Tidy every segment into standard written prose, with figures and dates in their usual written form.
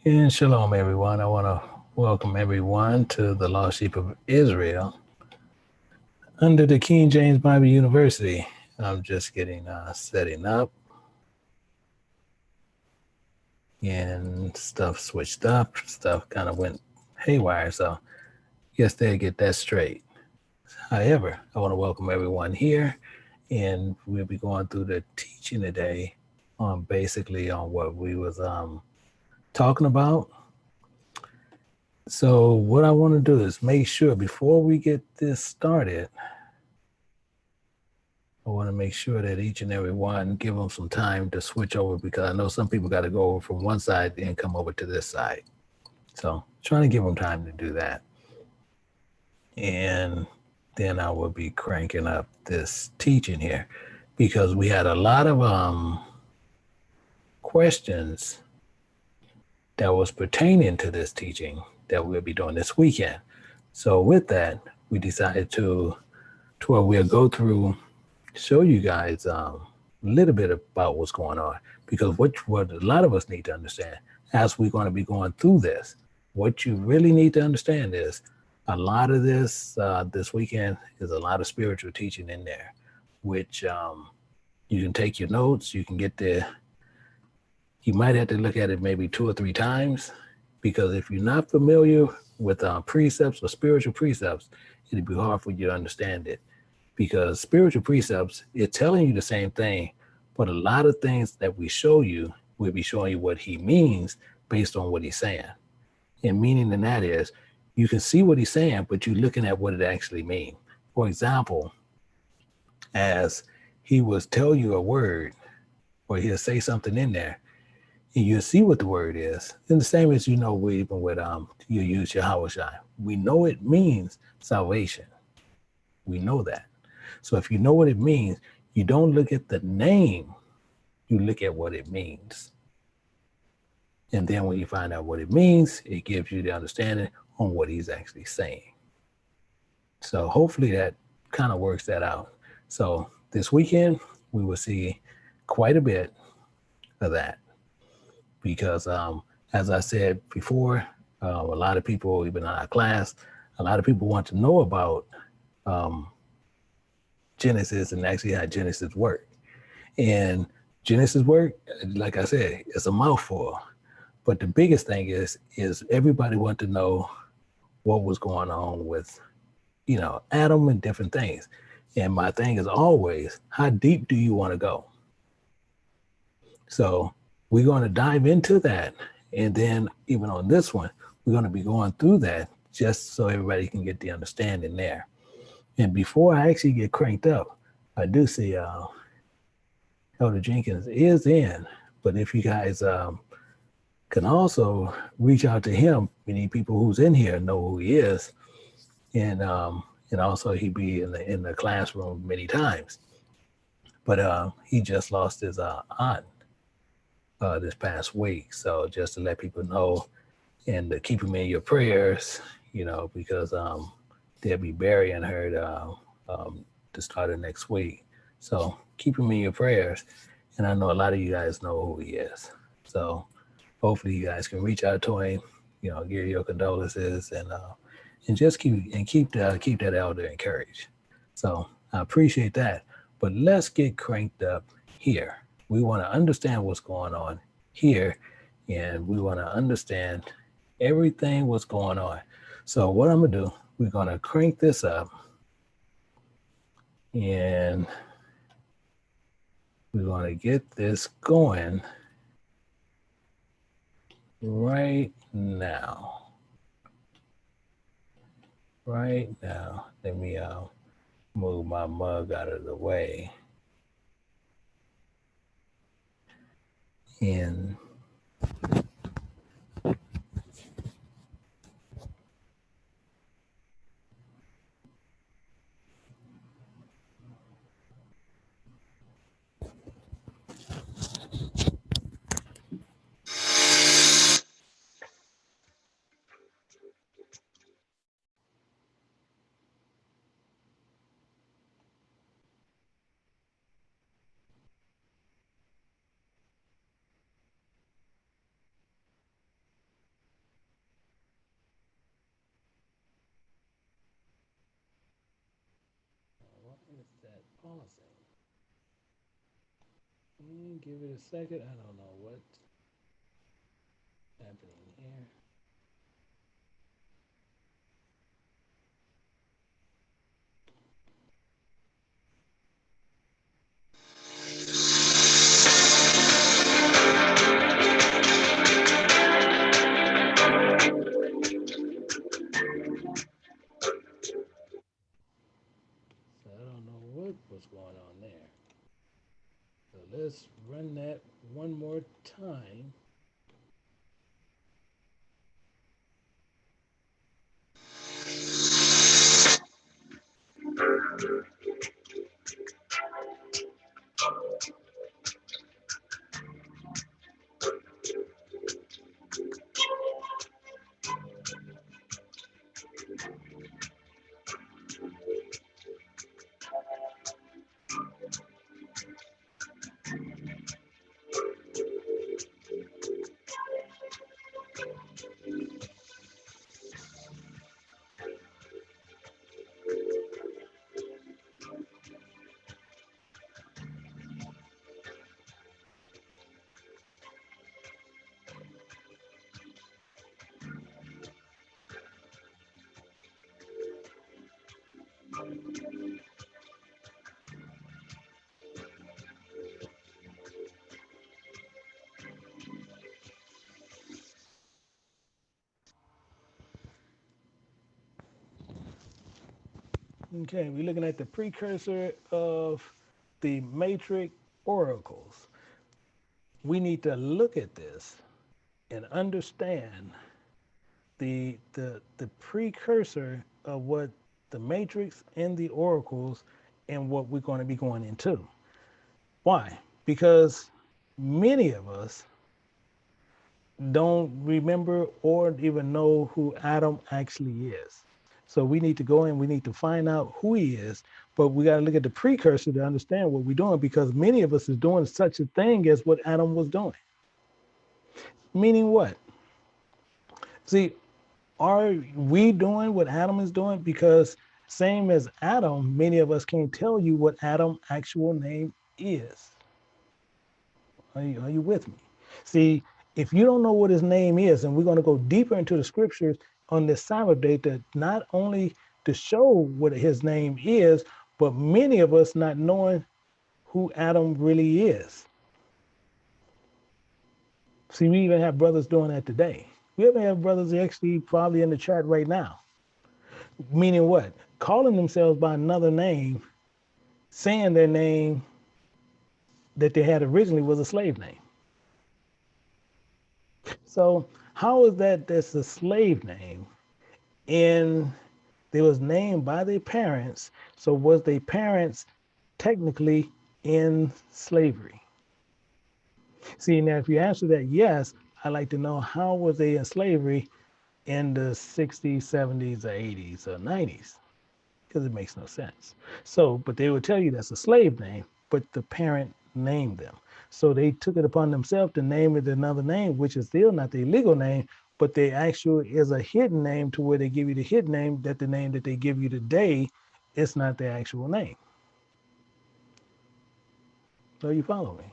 And shalom, everyone. I want to welcome everyone to the Lost Sheep of Israel under the King James Bible University. I'm just getting setting up and stuff switched up. Stuff kind of went haywire. So guess they'll get that straight. However, I want to welcome everyone here, and we'll be going through the teaching today on basically on what we was talking about. So what I want to do is make sure before we get this started, I want to make sure that each and every one give them some time to switch over, because I know some people got to go over from one side and come over to this side. So trying to give them time to do that. And then I will be cranking up this teaching here, because we had a lot of questions that was pertaining to this teaching that we'll be doing this weekend. So with that, we decided to where we'll go through, show you guys a little bit about what's going on, because what a lot of us need to understand as we're going to be going through this, what you really need to understand is a lot of this this weekend is a lot of spiritual teaching in there, which you can take your notes, you can get there. You might have to look at it maybe 2 or 3 times, because if you're not familiar with precepts or spiritual precepts, it'd be hard for you to understand it, because spiritual precepts, it's telling you the same thing, but a lot of things that we show you, we'll be showing you what he means based on what he's saying. And meaning in that is, you can see what he's saying, but you're looking at what it actually means. For example, as he was tell you a word, or he'll say something in there, and you'll see what the word is. And the same as we even with you use Yahweh Shai. We know it means salvation. We know that. So if you know what it means, you don't look at the name, you look at what it means. And then when you find out what it means, it gives you the understanding on what he's actually saying. So hopefully that kind of works that out. So this weekend, we will see quite a bit of that, because as I said before, a lot of people, even in our class, a lot of people want to know about Genesis and actually how Genesis work. And Genesis work, like I said, it's a mouthful. But the biggest thing is everybody want to know what was going on with, Adam and different things. And my thing is always, how deep do you want to go? So we're going to dive into that. And then even on this one, we're going to be going through that just so everybody can get the understanding there. And before I actually get cranked up, I do see Elder Jenkins is in. But if you guys can also reach out to him, many people who's in here know who he is. And also he be in the classroom many times. But he just lost his aunt this past week. So just to let people know and to keep him in your prayers, because they'll be burying her to start of next week. So keep him in your prayers. And I know a lot of you guys know who he is. So hopefully you guys can reach out to him, give your condolences, and just keep that elder encouraged. So I appreciate that. But let's get cranked up here. We want to understand what's going on here, and we want to understand everything what's going on. So what I'm gonna do, we're gonna crank this up, and we're gonna get this going right now. Right now. Let me move my mug out of the way. And that pausing? Give it a second. I don't know what's happening here. So I don't know what was going on there. So let's run that one more time. Okay, we're looking at the precursor of the matrix oracles. We need to look at this and understand the precursor of what the matrix and the oracles and what we're going to be going into. Why? Because many of us don't remember or even know who Adam actually is. So we need to go in, we need to find out who he is, but we got to look at the precursor to understand what we're doing, because many of us is doing such a thing as what Adam was doing. Meaning what? See, are we doing what Adam is doing? Because same as Adam, many of us can't tell you what Adam's actual name is. Are you with me? See, if you don't know what his name is, and we're going to go deeper into the scriptures on this Sabbath day, to not only to show what his name is, but many of us not knowing who Adam really is. See, we even have brothers doing that today. We even have brothers actually probably in the chat right now. Meaning what? Calling themselves by another name, saying their name that they had originally was a slave name. So how is that that's a slave name? And they was named by their parents. So was their parents technically in slavery? See, now if you answer that yes, I'd like to know, how was they in slavery in the 60s, 70s, or 80s, or 90s? Because it makes no sense. So, but they would tell you that's a slave name, but the parent named them. So they took it upon themselves to name it another name, which is still not the legal name, but they actually is a hidden name, to where they give you the hidden name, that the name that they give you today, it's not the actual name. So you follow me?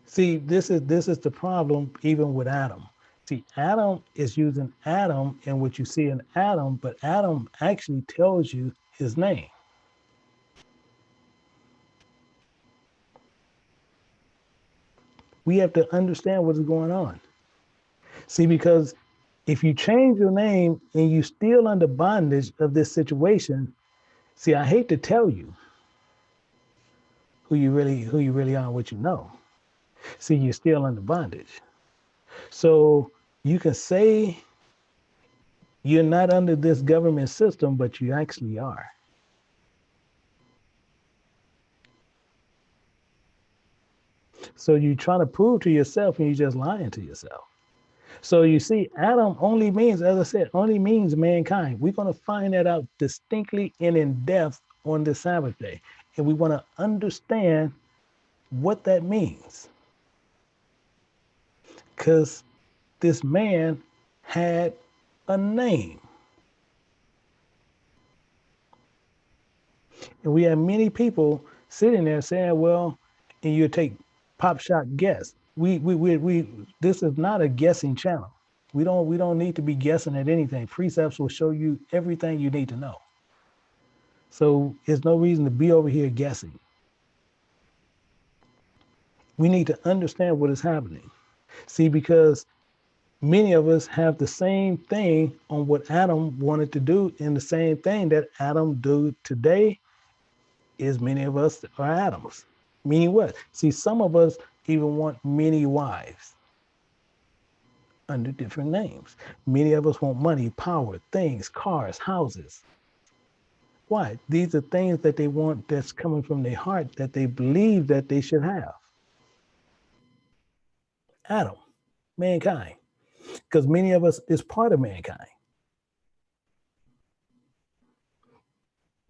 See, this is the problem even with Adam. See, Adam is using Adam and what you see in Adam, but Adam actually tells you his name. We have to understand what is going on. See, because if you change your name and you still under bondage of this situation, see, I hate to tell you who you really are, what you know. See, you're still under bondage. So you can say you're not under this government system, but you actually are. So you try to prove to yourself and you're just lying to yourself. So you see, Adam only means, as I said, only means mankind. We're going to find that out distinctly and in depth on this Sabbath day. And we want to understand what that means. Because this man had a name. And we have many people sitting there saying, well, and you take pop shot guess. We this is not a guessing channel. We don't need to be guessing at anything. Precepts will show you everything you need to know. So there's no reason to be over here guessing. We need to understand what is happening. See, because many of us have the same thing on what Adam wanted to do, and the same thing that Adam do today is many of us are Adams. Meaning what? See, some of us even want many wives under different names. Many of us want money, power, things, cars, houses. Why? These are things that they want that's coming from their heart that they believe that they should have. Adam, mankind, because many of us is part of mankind.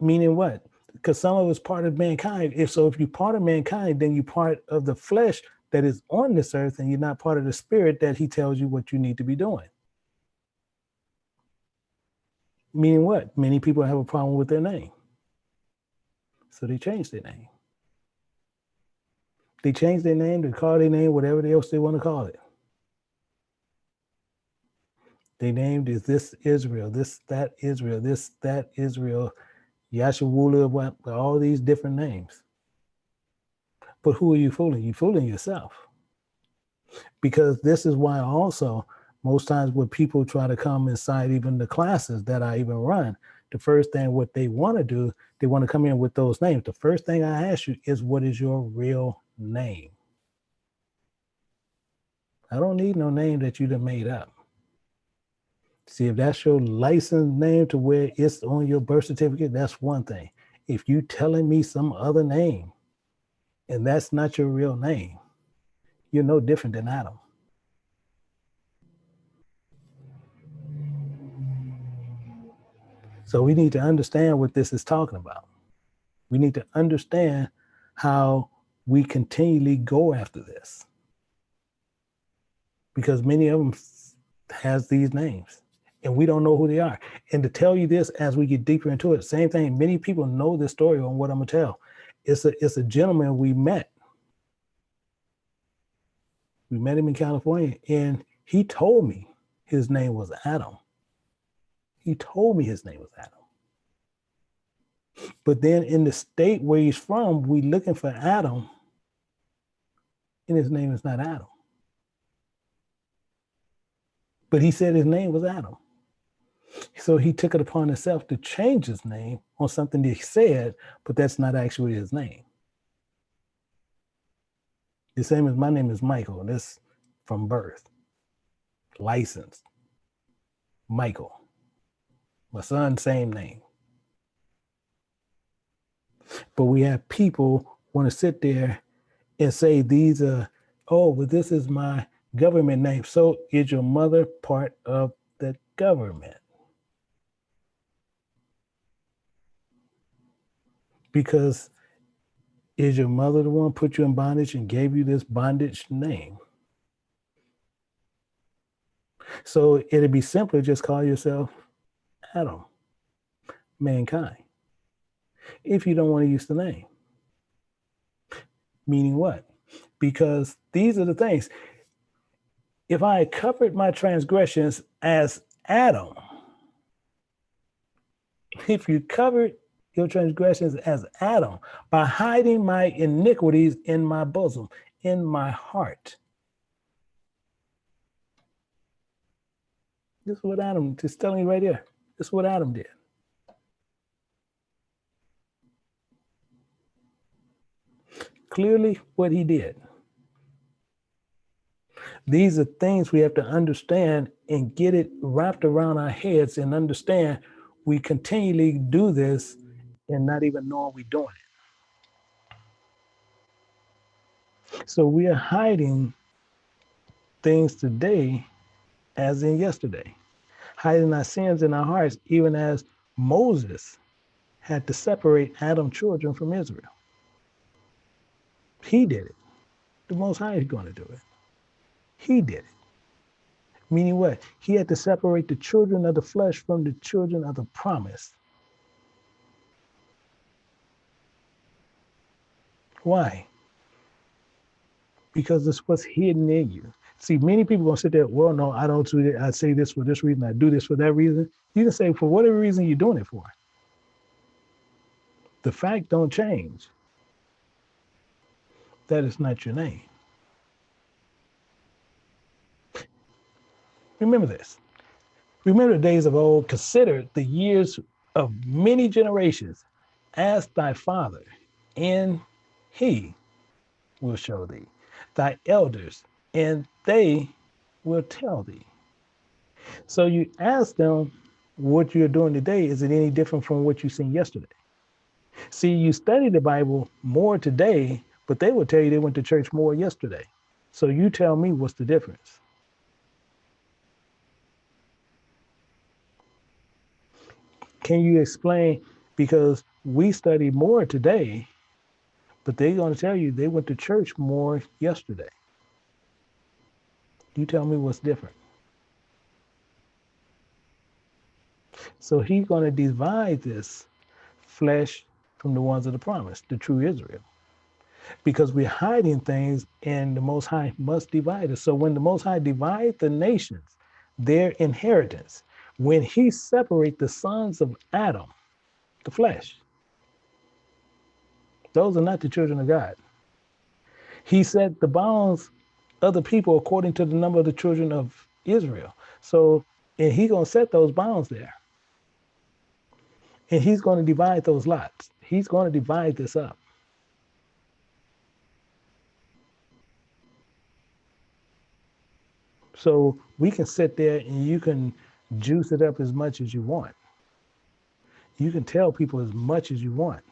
Meaning what? Because some of us part of mankind. If you're part of mankind, then you're part of the flesh that is on this earth, and you're not part of the spirit that he tells you what you need to be doing. Meaning what? Many people have a problem with their name. So they change their name. They change their name to call their name whatever else they want to call it. They named is this Israel, this, that Israel, this, that Israel, Yashawula, all these different names. But who are you fooling? You're fooling yourself. Because this is why also most times when people try to come inside even the classes that I even run, the first thing what they want to do, they want to come in with those names. The first thing I ask you is, what is your real name? I don't need no name that you done made up. See, if that's your license name to where it's on your birth certificate, that's one thing. If you telling me some other name and that's not your real name, you're no different than Adam. So we need to understand what this is talking about. We need to understand how we continually go after this, because many of them has these names and we don't know who they are. And to tell you this, as we get deeper into it, same thing. Many people know this story on what I'm gonna tell. It's a gentleman we met. We met him in California, and he told me his name was Adam. He told me his name was Adam. But then in the state where he's from, we looking for Adam, and his name is not Adam. But he said his name was Adam. So he took it upon himself to change his name on something that he said, but that's not actually his name. The same as my name is Michael, and this from birth. Licensed. Michael. My son, same name. But we have people want to sit there and say these are, oh, well, this is my government name. So is your mother part of the government? Because is your mother the one put you in bondage and gave you this bondage name? So it'd be simpler, just call yourself Adam, mankind, if you don't want to use the name. Meaning what? Because these are the things. If I had covered my transgressions as Adam, if you covered your transgressions as Adam by hiding my iniquities in my bosom, in my heart. This is what Adam, just telling you right here. This is what Adam did. Clearly what he did. These are things we have to understand and get it wrapped around our heads and understand we continually do this and not even know we're doing it. So we are hiding things today as in yesterday, hiding our sins in our hearts, even as Moses had to separate Adam's children from Israel. He did it. The Most High is going to do it. He did it. Meaning what? He had to separate the children of the flesh from the children of the promise. Why? Because it's what's hidden in you. See, many people gonna sit there, well, no, I don't do it. I say this for this reason, I do this for that reason. You can say for whatever reason you're doing it for. The fact don't change. That is not your name. Remember this. Remember the days of old, consider the years of many generations. Ask thy father, and he will show thee. Thy elders, and they will tell thee. So you ask them what you're doing today, is it any different from what you seen yesterday? See, you study the Bible more today, but they will tell you they went to church more yesterday. So you tell me what's the difference? Can you explain? Because we study more today, but they're going to tell you they went to church more yesterday. You tell me what's different. So he's going to divide this flesh from the ones of the promise, the true Israel. Because we're hiding things and the Most High must divide us. So when the Most High divides the nations, their inheritance, when he separates the sons of Adam, the flesh, those are not the children of God. He set the bounds of the people according to the number of the children of Israel. So, and he's going to set those bounds there. And he's going to divide those lots. He's going to divide this up. So we can sit there and you can juice it up as much as you want. You can tell people as much as you want.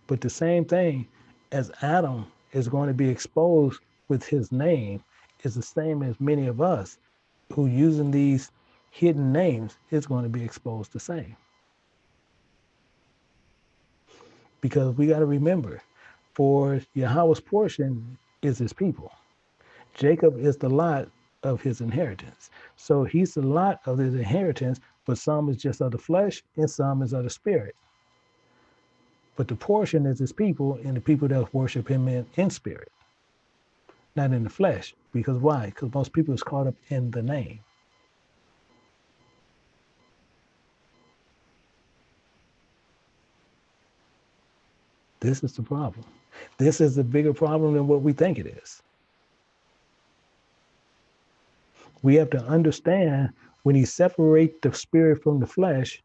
But the same thing as Adam is going to be exposed with his name is the same as many of us who using these hidden names is going to be exposed the same. Because we got to remember, for Yahweh's portion is his people. Jacob is the lot of his inheritance. So he's the lot of his inheritance, but some is just of the flesh and some is of the spirit. But the portion is his people and the people that worship him in spirit, not in the flesh. Because why? Because most people is caught up in the name. This is the problem. This is a bigger problem than what we think it is. We have to understand when he separates the spirit from the flesh,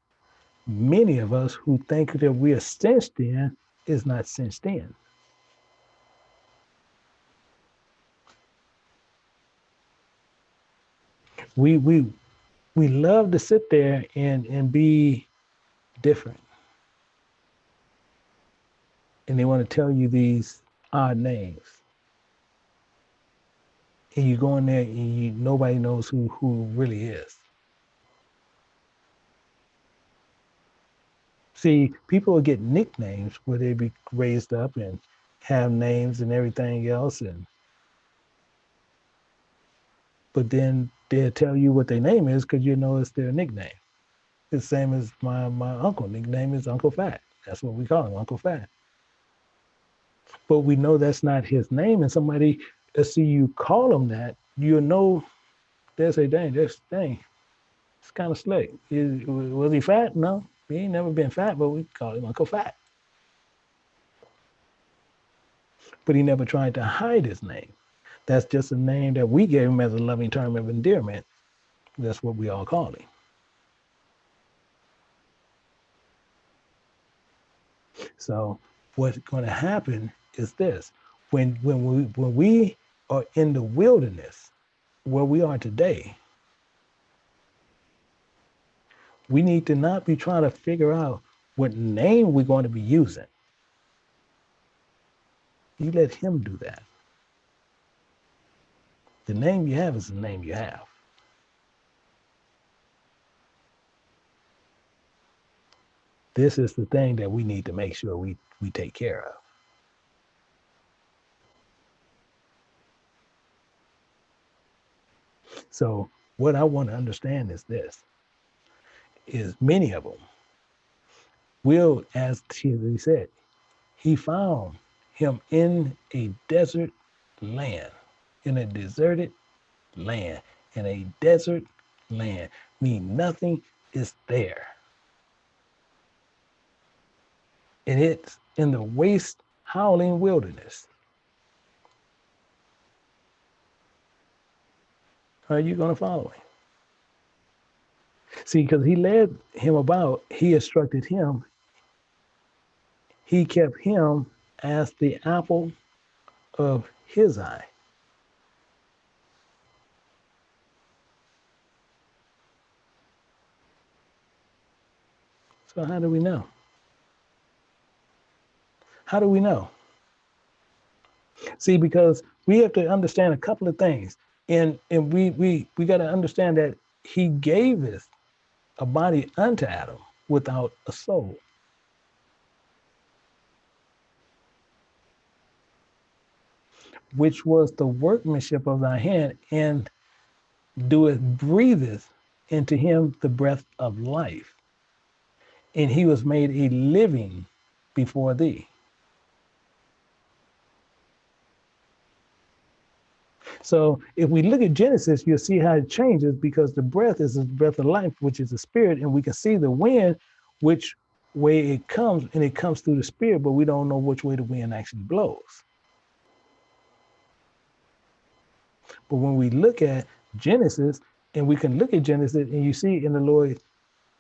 many of us who think that we are cinched in is not cinched in. We love to sit there and be different. And they want to tell you these odd names. And you go in there and nobody knows who really is. See, people will get nicknames where they be raised up and have names and everything else, but then they'll tell you what their name is because you know it's their nickname. It's the same as my uncle. Nickname is Uncle Fat. That's what we call him, Uncle Fat. But we know that's not his name, and somebody see you call him that, you know they'll say, dang, it's kind of slick. Was he fat? No, he ain't never been fat, but we call him Uncle Fat. But he never tried to hide his name. That's just a name that we gave him as a loving term of endearment. That's what we all call him. So what's going to happen is this: when we are in the wilderness, where we are today, we need to not be trying to figure out what name we're going to be using. You let him do that. The name you have is the name you have. This is the thing that we need to make sure we take care of. So what I want to understand is this, is many of them will, as he said, he found him in a desert land, in a deserted land, in a desert land, meaning nothing is there. And it's in the waste, howling wilderness. Are you going to follow him? See, because he led him about, he instructed him, he kept him as the apple of his eye. So how do we know? How do we know? See, because we have to understand a couple of things. And we got to understand that he gave us a body unto Adam without a soul. Which was the workmanship of thy hand, and doeth breatheth into him the breath of life. And he was made a living before thee. So if we look at Genesis, you'll see how it changes, because the breath is the breath of life, which is the spirit, and we can see the wind, which way it comes, and it comes through the spirit, but we don't know which way the wind actually blows. But when we look at Genesis, and we can look at Genesis, and you see in the Lord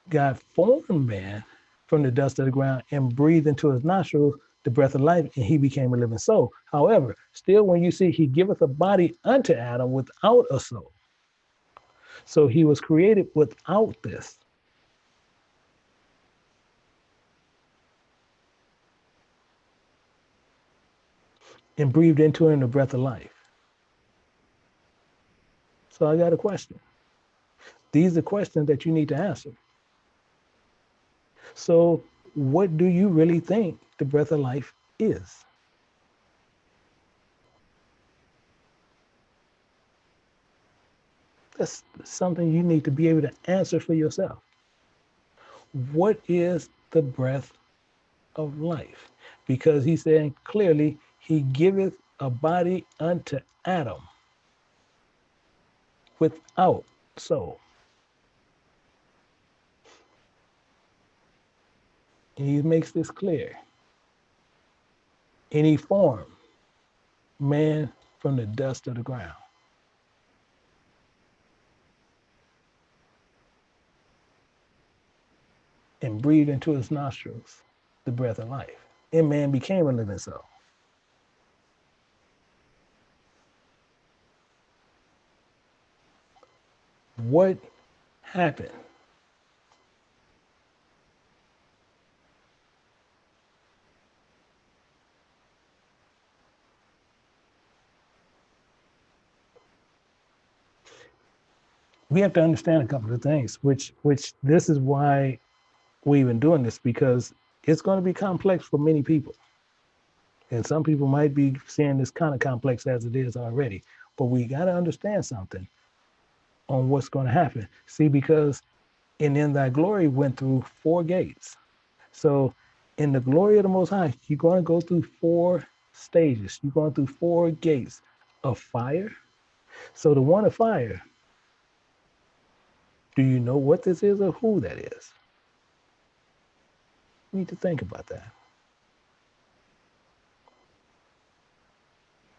God formed man from the dust of the ground and breathed into his nostrils the breath of life, and he became a living soul. However, still when you see he giveth a body unto Adam without a soul. So he was created without this. And breathed into him the breath of life. So I got a question. These are questions that you need to answer. So what do you really think the breath of life is? That's something you need to be able to answer for yourself. What is the breath of life? Because he's saying clearly, he giveth a body unto Adam without soul. And he makes this clear. And he formed man from the dust of the ground and breathed into his nostrils the breath of life. And man became a living soul. What happened? We have to understand a couple of things, which this is why we've been doing this, because it's going to be complex for many people. And some people might be seeing this kind of complex as it is already. But we got to understand something on what's going to happen. See, because in thy glory went through 4 gates. So in the glory of the Most High, you're going to go through 4 stages. You're going through 4 gates of fire. So the one of fire, do you know what this is or who that is? You need to think about that.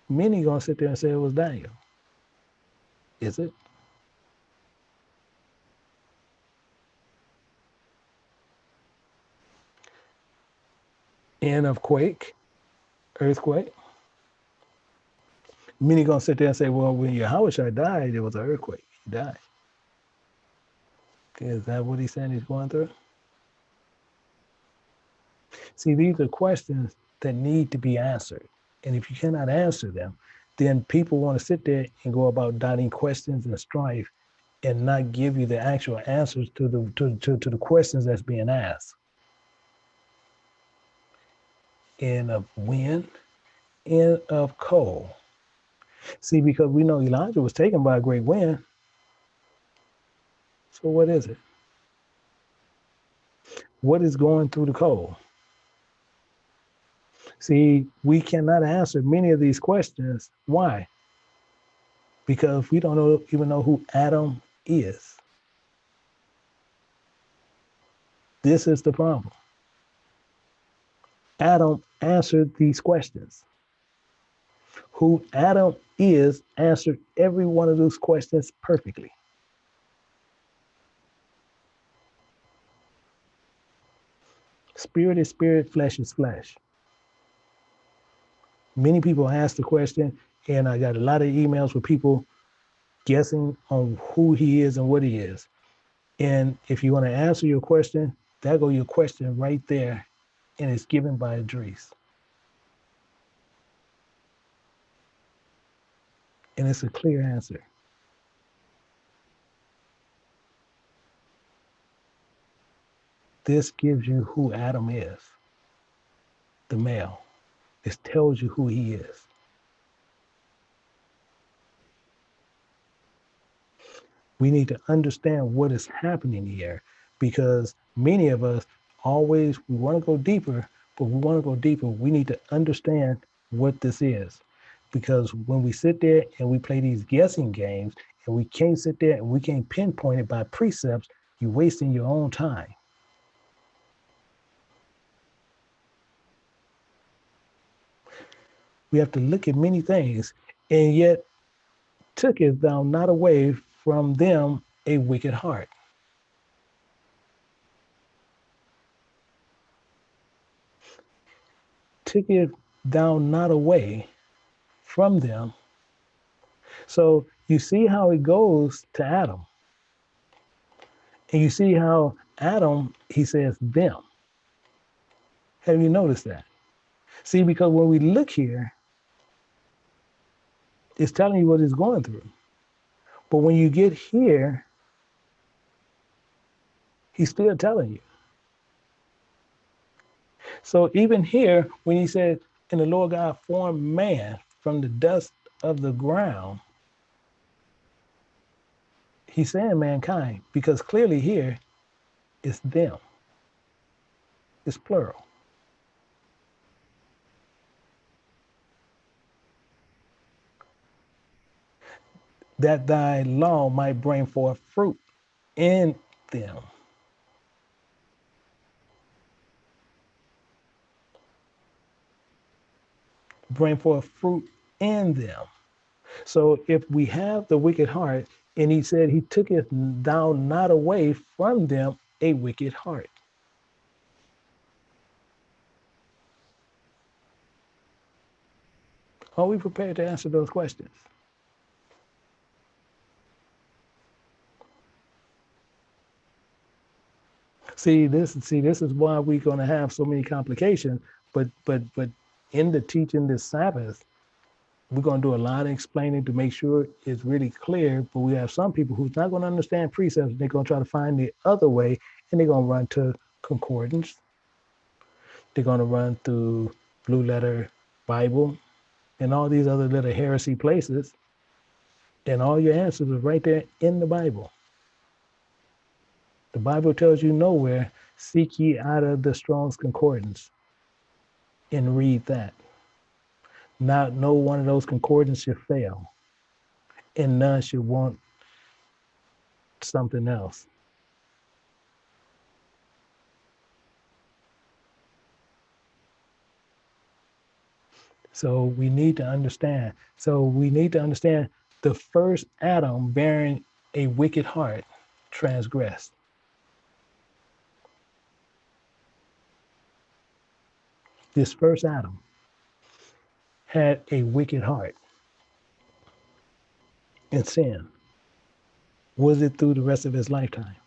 Many going to sit there and say it was Daniel. Is it? And of quake, earthquake. Many going to sit there and say, well, when Yahushua died, there was an earthquake. He died. Okay, is that what he's saying he's going through? See, these are questions that need to be answered. And if you cannot answer them, then people want to sit there and go about dotting questions and strife and not give you the actual answers to the questions that's being asked. And of wind and of cold. See, because we know Elijah was taken by a great wind. So what is it? What is going through the cold? See, we cannot answer many of these questions. Why? Because we don't even know who Adam is. This is the problem. Adam answered these questions. Who Adam is answered every one of those questions perfectly. Spirit is spirit, flesh is flesh. Many people ask the question, and I got a lot of emails with people guessing on who he is and what he is. And if you want to answer your question, that go your question right there, and it's given by Idris. And it's a clear answer. This gives you who Adam is, the male. This tells you who he is. We need to understand what is happening here, because many of us always, we want to go deeper, but we want to go deeper. We need to understand what this is, because when we sit there and we play these guessing games and we can't sit there and we can't pinpoint it by precepts, you're wasting your own time. We have to look at many things, and yet tooketh thou not away from them a wicked heart. Tooketh thou not away from them. So you see how it goes to Adam. And you see how Adam, he says them. Have you noticed that? See, because when we look here, it's telling you what he's going through. But when you get here, he's still telling you. So even here, when he said, and the Lord God formed man from the dust of the ground, he's saying mankind, because clearly here it's them. It's plural. That thy law might bring forth fruit in them. Bring forth fruit in them. So if we have the wicked heart, and he said he took it down not away from them a wicked heart. Are we prepared to answer those questions? See, this is why we're going to have so many complications. But in the teaching this Sabbath, we're going to do a lot of explaining to make sure it's really clear. But we have some people who's not going to understand precepts. They're going to try to find the other way, and they're going to run to concordance. They're going to run through Blue Letter Bible and all these other little heresy places. And all your answers are right there in the Bible. The Bible tells you nowhere, seek ye out of the Strong's Concordance and read that. Not no one of those concordance should fail, and none should want something else. So we need to understand. So we need to understand the first Adam bearing a wicked heart transgressed. This first Adam had a wicked heart and sin. Was it through the rest of his lifetime?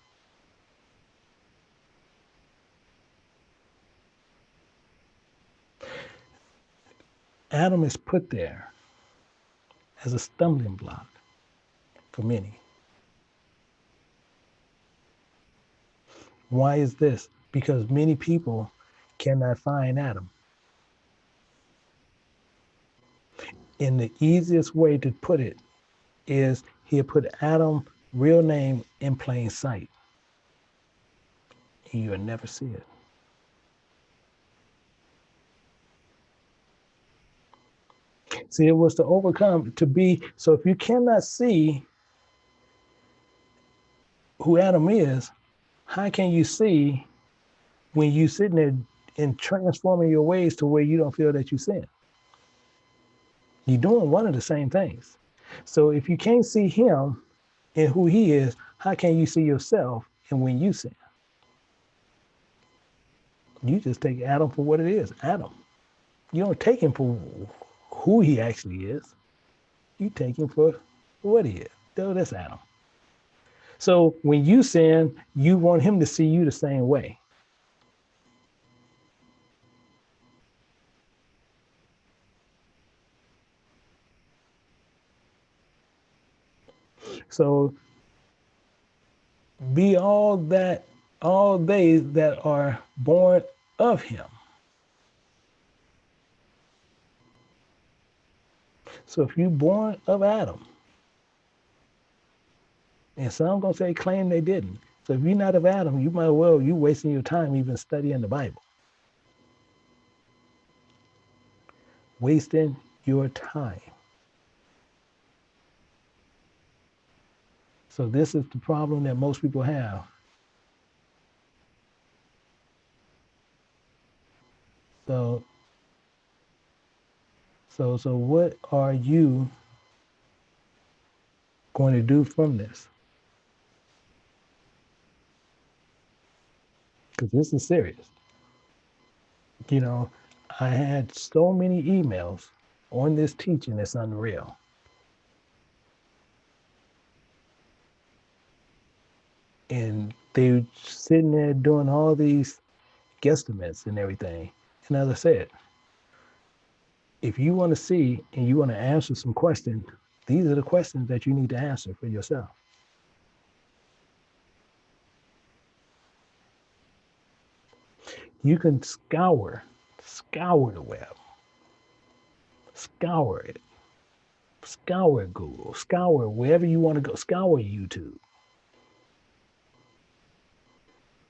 Adam is put there as a stumbling block for many. Why is this? Because many people cannot find Adam. And the easiest way to put it is he'll put Adam's real name in plain sight, and you'll never see it. See, it was to overcome, to be. So if you cannot see who Adam is, how can you see when you sitting there and transforming your ways to where you don't feel that you sin? You're doing one of the same things. So if you can't see him and who he is, how can you see yourself and when you sin? You just take Adam for what it is, Adam. You don't take him for who he actually is. You take him for what he is. So that's Adam. So when you sin, you want him to see you the same way. So be all they that are born of him. So if you're born of Adam, and some gonna say claim they didn't. So if you're not of Adam, you might well you wasting your time even studying the Bible. Wasting your time. So this is the problem that most people have. So so what are you going to do from this? Because this is serious. You know, I had so many emails on this teaching, it's unreal. And they sitting there doing all these guesstimates and everything. And as I said, if you want to see and you want to answer some questions, these are the questions that you need to answer for yourself. You can scour the web, scour it, scour Google, scour wherever you want to go, scour YouTube.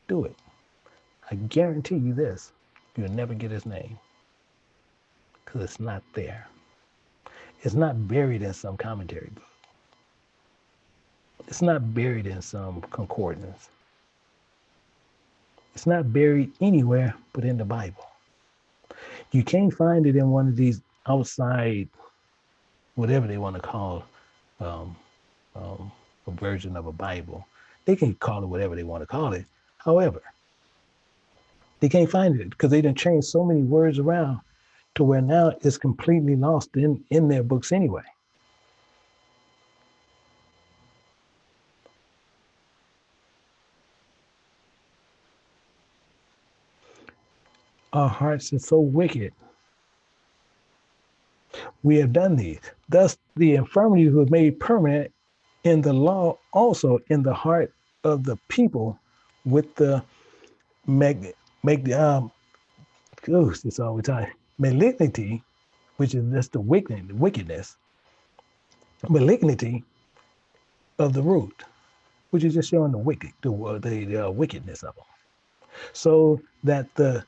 Do it. I guarantee you this, you'll never get his name because it's not there. It's not buried in some commentary book. It's not buried in some concordance. It's not buried anywhere but in the Bible. You can't find it in one of these outside, whatever they want to call um, a version of a Bible. They can call it whatever they want to call it. However, they can't find it because they done changed so many words around to where now it's completely lost in their books anyway. Our hearts are so wicked. We have done these. Thus, the infirmity was made permanent in the law, also in the heart of the people, with the make the it's all the time malignity, which is just the wickedness, malignity of the root, which is just showing the wickedness of them, so that the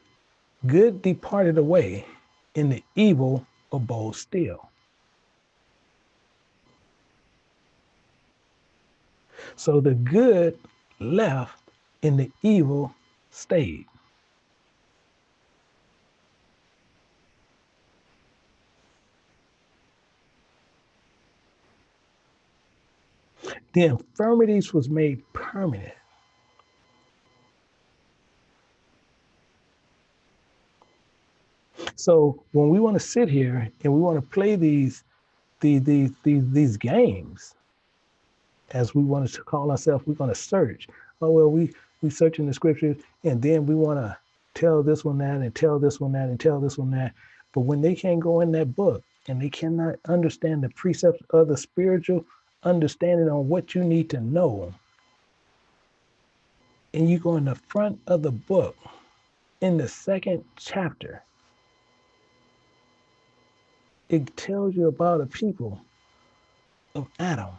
good departed away, and the evil abode still. So the good left and the evil stayed. The infirmities was made permanent. So when we want to sit here and we want to play these games, as we want to call ourselves, we're going to search. Oh well, we search in the scriptures, and then we want to tell this one that, and tell this one that, and tell this one that. But when they can't go in that book and they cannot understand the precepts of the spiritual understanding on what you need to know, and you go in the front of the book in the second chapter, it tells you about a people of Adam.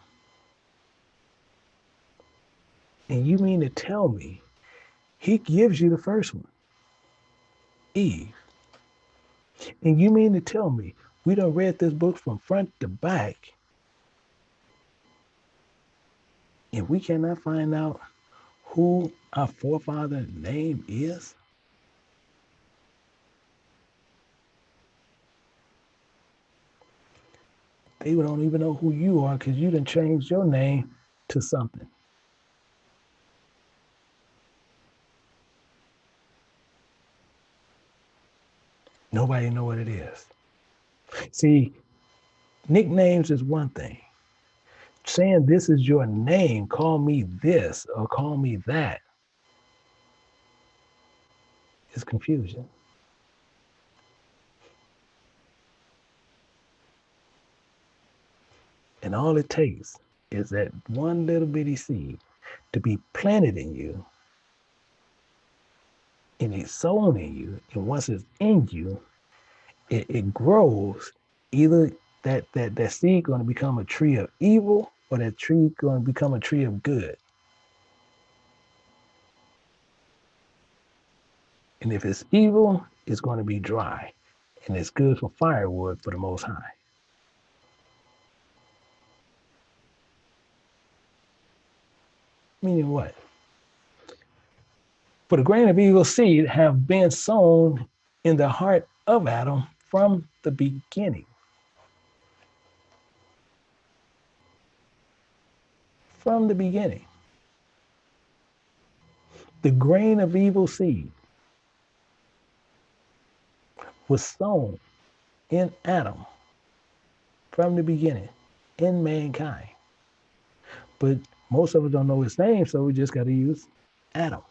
And you mean to tell me he gives you the first one, Eve. And you mean to tell me We done read this book from front to back, and we cannot find out who our forefather name is. They don't even know who you are because you done changed your name to something. Nobody know what it is. See, nicknames is one thing. Saying this is your name, call me this or call me that, is confusion. And all it takes is that one little bitty seed to be planted in you, and it's sown in you. And once it's in you, it grows. Either that seed going to become a tree of evil, or that tree going to become a tree of good. And if it's evil, it's going to be dry, and it's good for firewood for the Most High. Meaning what? For the grain of evil seed have been sown in the heart of Adam from the beginning. From the beginning. The grain of evil seed was sown in Adam from the beginning, in mankind. But most of us don't know his name, so we just got to use Adam.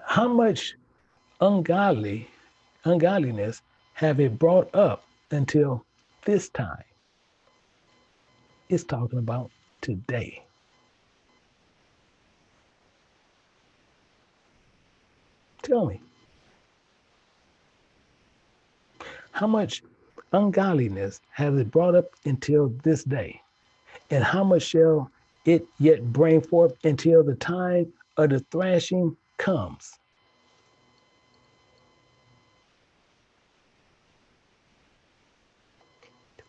How much ungodliness have it brought up until this time? It's talking about today. Tell me, how much ungodliness has it brought up until this day? And how much shall it yet bring forth until the time of the thrashing comes?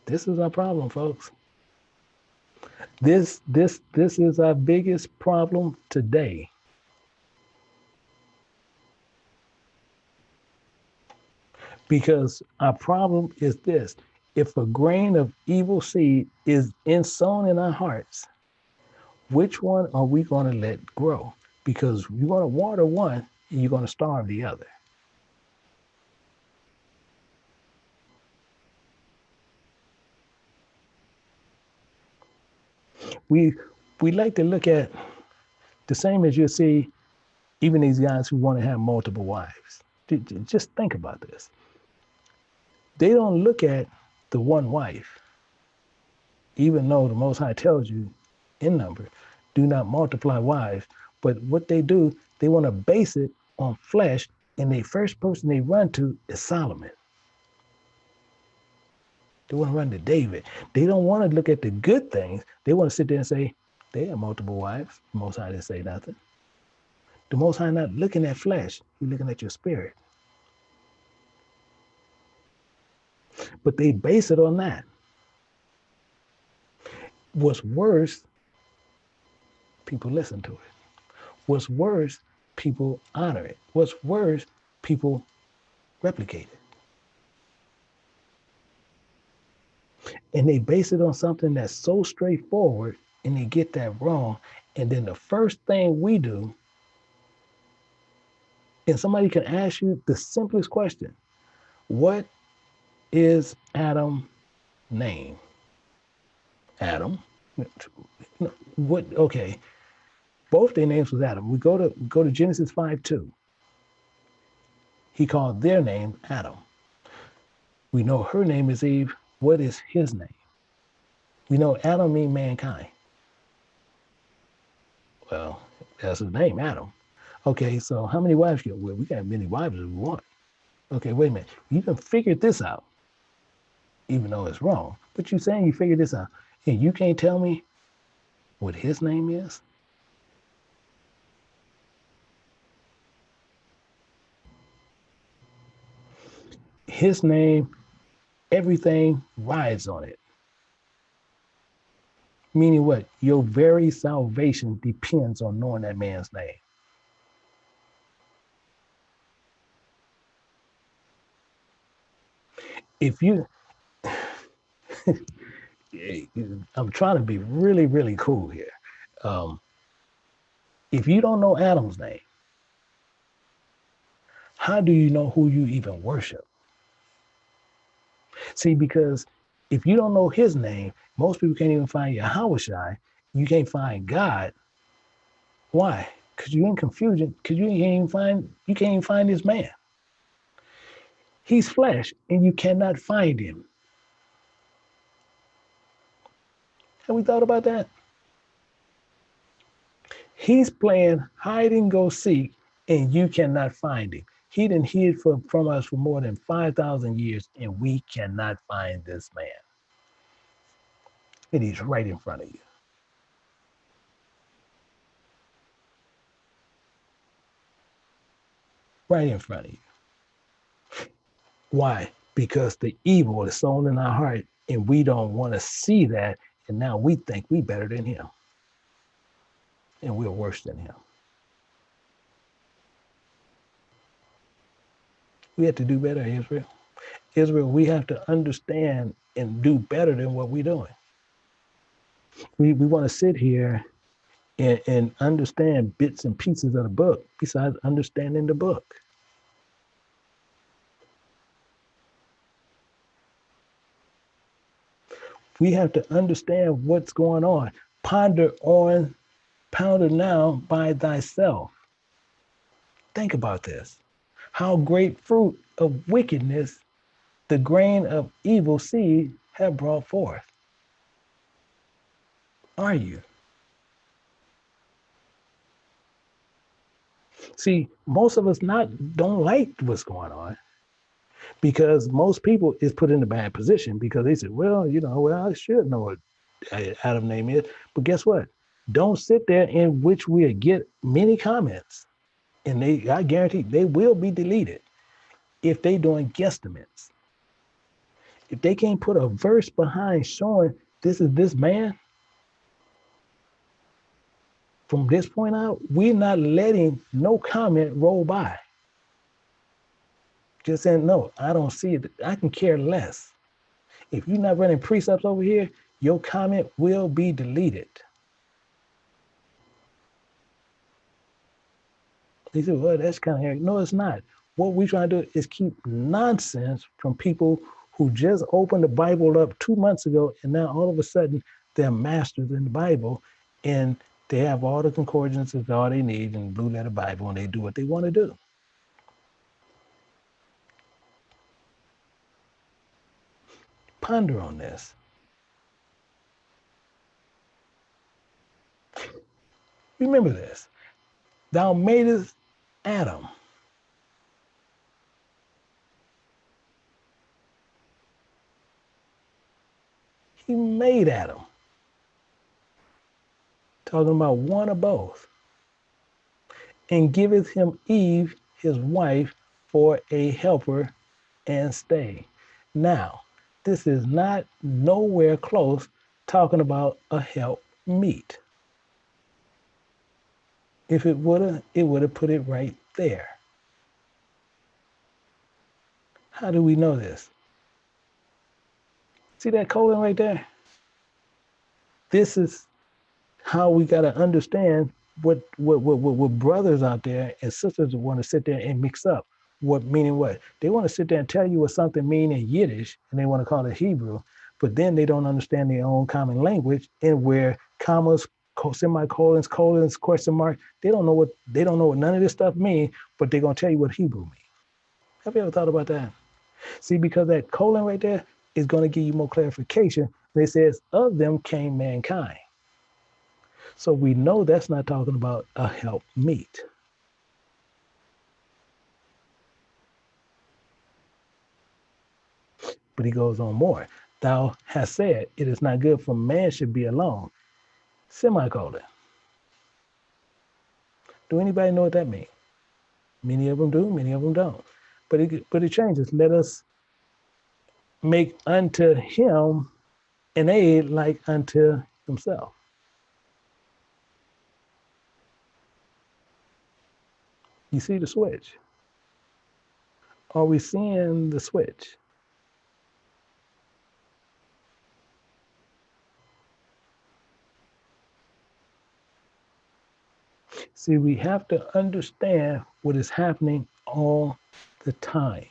This is our problem, folks. This is our biggest problem today. Because our problem is this: if a grain of evil seed is sown in our hearts, which one are we going to let grow? Because you're going to water one and you're going to starve the other. We like to look at the same as you see even these guys who want to have multiple wives. Just think about this. They don't look at the one wife, even though the Most High tells you in number, do not multiply wives. But what they do, they want to base it on flesh, and the first person they run to is Solomon. They want to run to David. They don't want to look at the good things. They want to sit there and say, they have multiple wives. The Most High didn't say nothing. The Most High not looking at flesh. He's looking at your spirit. But they base it on that. What's worse, people listen to it. What's worse, people honor it. What's worse, people replicate it. And they base it on something that's so straightforward, and they get that wrong. And then the first thing we do, and somebody can ask you the simplest question: what is Adam's name? Adam. What? Okay, both their names was Adam. We go to Genesis 5:2. He called their name Adam. We know her name is Eve. What is his name? We know Adam means mankind. Well, that's his name, Adam. Okay, so how many wives you got? Well, we got as many wives as we want. Okay, wait a minute. You can figure this out, even though it's wrong. But you're saying you figured this out, and you can't tell me what his name is? His name, everything rides on it. Meaning what? Your very salvation depends on knowing that man's name. If you, I'm trying to be really, really cool here. Um, if you don't know Adam's name, how do you know who you even worship? See, because if you don't know his name, most people can't even find Yahweh. You can't find God. Why? Because you're in confusion. Because you can't even find this man. He's flesh, and you cannot find him. Have we thought about that? He's playing hide and go seek, and you cannot find him. He didn't hid from us for more than 5,000 years, and we cannot find this man. And he's right in front of you. Right in front of you. Why? Because the evil is sown in our heart, and we don't want to see that. And now we think we better than him, and we're worse than him. We have to do better, Israel. Israel, we have to understand and do better than what we're doing. We want to sit here and understand bits and pieces of the book besides understanding the book. We have to understand what's going on. Ponder now by thyself. Think about this. How great fruit of wickedness the grain of evil seed have brought forth. Are you? See, most of us don't like what's going on because most people is put in a bad position because they said, well, I should know what Adam's name is. But guess what? Don't sit there in which we'll get many comments. And I guarantee they will be deleted if they doing guesstimates. If they can't put a verse behind showing this is this man, from this point out, we're not letting no comment roll by. Just saying, no, I don't see it. I can care less. If you're not running precepts over here, your comment will be deleted. They say, well, that's kind of arrogant. No, it's not. What we're trying to do is keep nonsense from people who just opened the Bible up 2 months ago, and now all of a sudden they're masters in the Bible, and they have all the concordances, all they need, and blue letter Bible, and they do what they want to do. Ponder on this. Remember this. Thou madest Adam. He made Adam. Talking about one or both. And giveth him Eve, his wife, for a helper and stay. Now, this is not nowhere close talking about a help meet. If it would have put it right there. How do we know this? See that colon right there? This is how we got to understand what brothers out there and sisters want to sit there and mix up. What meaning what? They want to sit there and tell you what something mean in Yiddish and they want to call it Hebrew, but then they don't understand their own common language and where commas, semicolons, colons, question mark, they don't know what none of this stuff mean, but they're gonna tell you what Hebrew means. Have you ever thought about that? See, because that colon right there is going to give you more clarification. It says, of them came mankind. So we know that's not talking about a help meet. But he goes on more. Thou hast said, it is not good for man should be alone. Semicolon. Do anybody know what that means? Many of them do, many of them don't. But it changes. Let us make unto him an aid like unto himself. You see the switch? Are we seeing the switch? See, we have to understand what is happening all the time.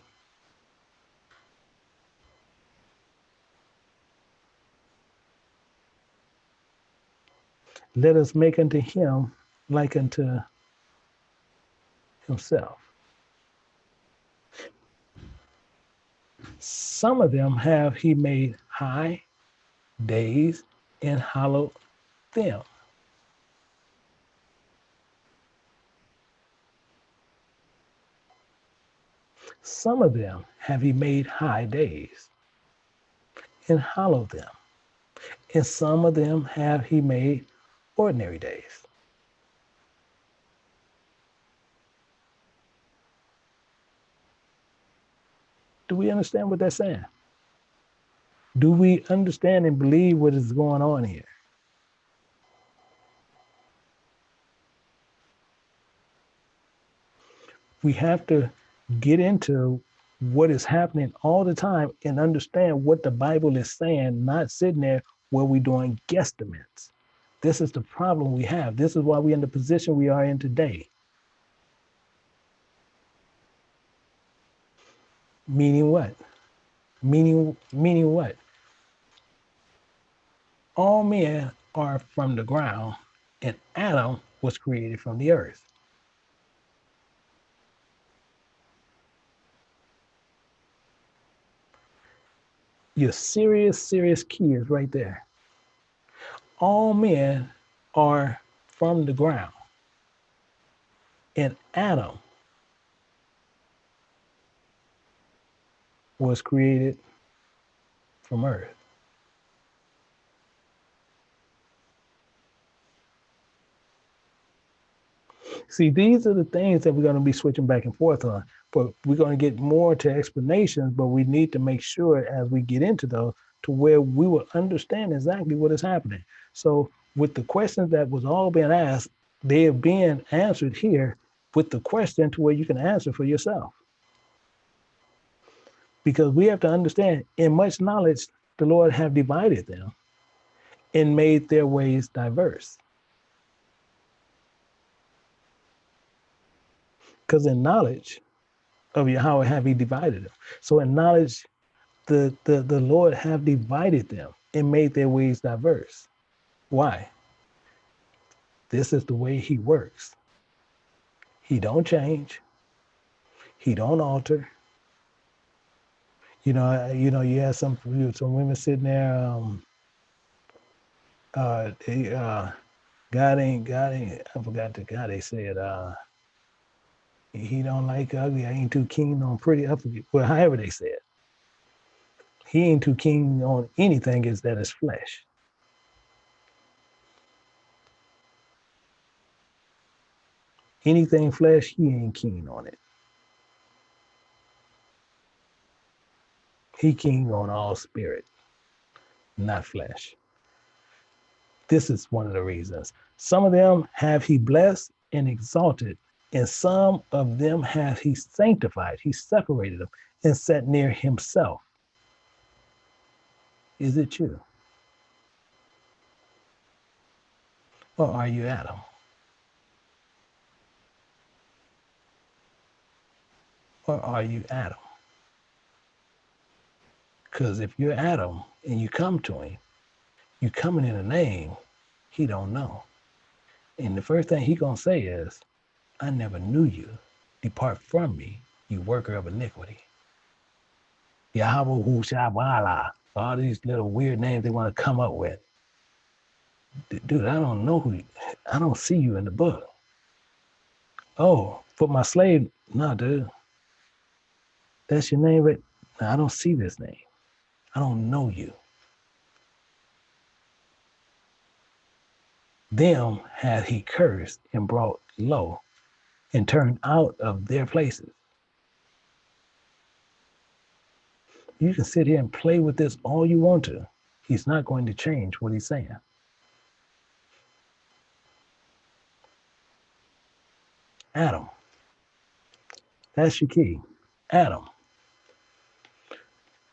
Let us make unto him like unto himself. Some of them have he made high days and hallowed them. Some of them have he made high days and hallowed them. And some of them have he made ordinary days. Do we understand what that's saying? Do we understand and believe what is going on here? We have to get into what is happening all the time and understand what the Bible is saying, not sitting there where we're doing guesstimates. This is the problem we have. This is why we're in the position we are in today. Meaning what? Meaning what? All men are from the ground, and Adam was created from the earth. Your serious key is right there. All men are from the ground, and Adam was created from earth. See, these are the things that we're going to be switching back and forth on, but we're going to get more to explanations, but we need to make sure as we get into those to where we will understand exactly what is happening. So with the questions that was all being asked, they are being answered here with the question to where you can answer for yourself. Because we have to understand, in much knowledge, the Lord have divided them and made their ways diverse. Because in knowledge of Yahweh have he divided them. So in knowledge, the Lord have divided them and made their ways diverse. Why? This is the way he works. He don't change. He don't alter. You have some women sitting there. God ain't. I forgot the guy they said. He don't like ugly. I ain't too keen on pretty. I forget. Well, however they said. He ain't too keen on anything is that is flesh. Anything flesh, he ain't keen on it. He keen on all spirit, not flesh. This is one of the reasons. Some of them have he blessed and exalted, and some of them have he sanctified. He separated them and set near himself. Is it you? Or are you Adam? Or are you Adam? Because if you're Adam and you come to him, you coming in a name he don't know. And the first thing he gonna say is, I never knew you. Depart from me, you worker of iniquity. Yahweh Hushabala. All these little weird names they want to come up with. Dude, I don't know I don't see you in the book. Oh, for my slave, no, dude. That's your name, but no, I don't see this name. I don't know you. Them had he cursed and brought low and turned out of their places. You can sit here and play with this all you want to. He's not going to change what he's saying. Adam. That's your key. Adam.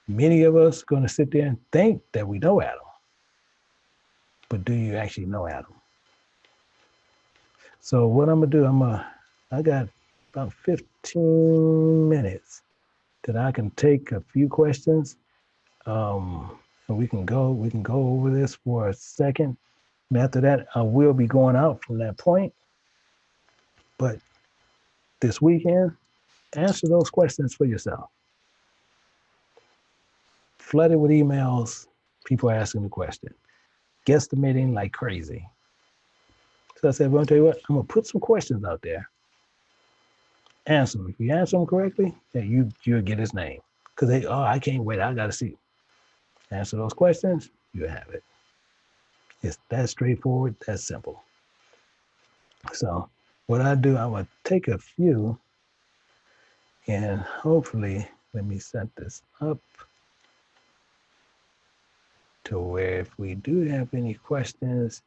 Many of us are going to sit there and think that we know Adam. But do you actually know Adam? So what I'm going to do, I got about 15 minutes that I can take a few questions. And we can go over this for a second. And after that, I will be going out from that point. But this weekend, answer those questions for yourself. Flooded with emails, people asking the question, guesstimating like crazy. So I said, well, I'll tell you what, I'm going to put some questions out there. Answer them. If you answer them correctly, then you'll get his name. Because I can't wait, I got to see. Answer those questions, you have it. It's that straightforward, that simple. So what I do, I'm going to take a few and hopefully, let me set this up to where if we do have any questions,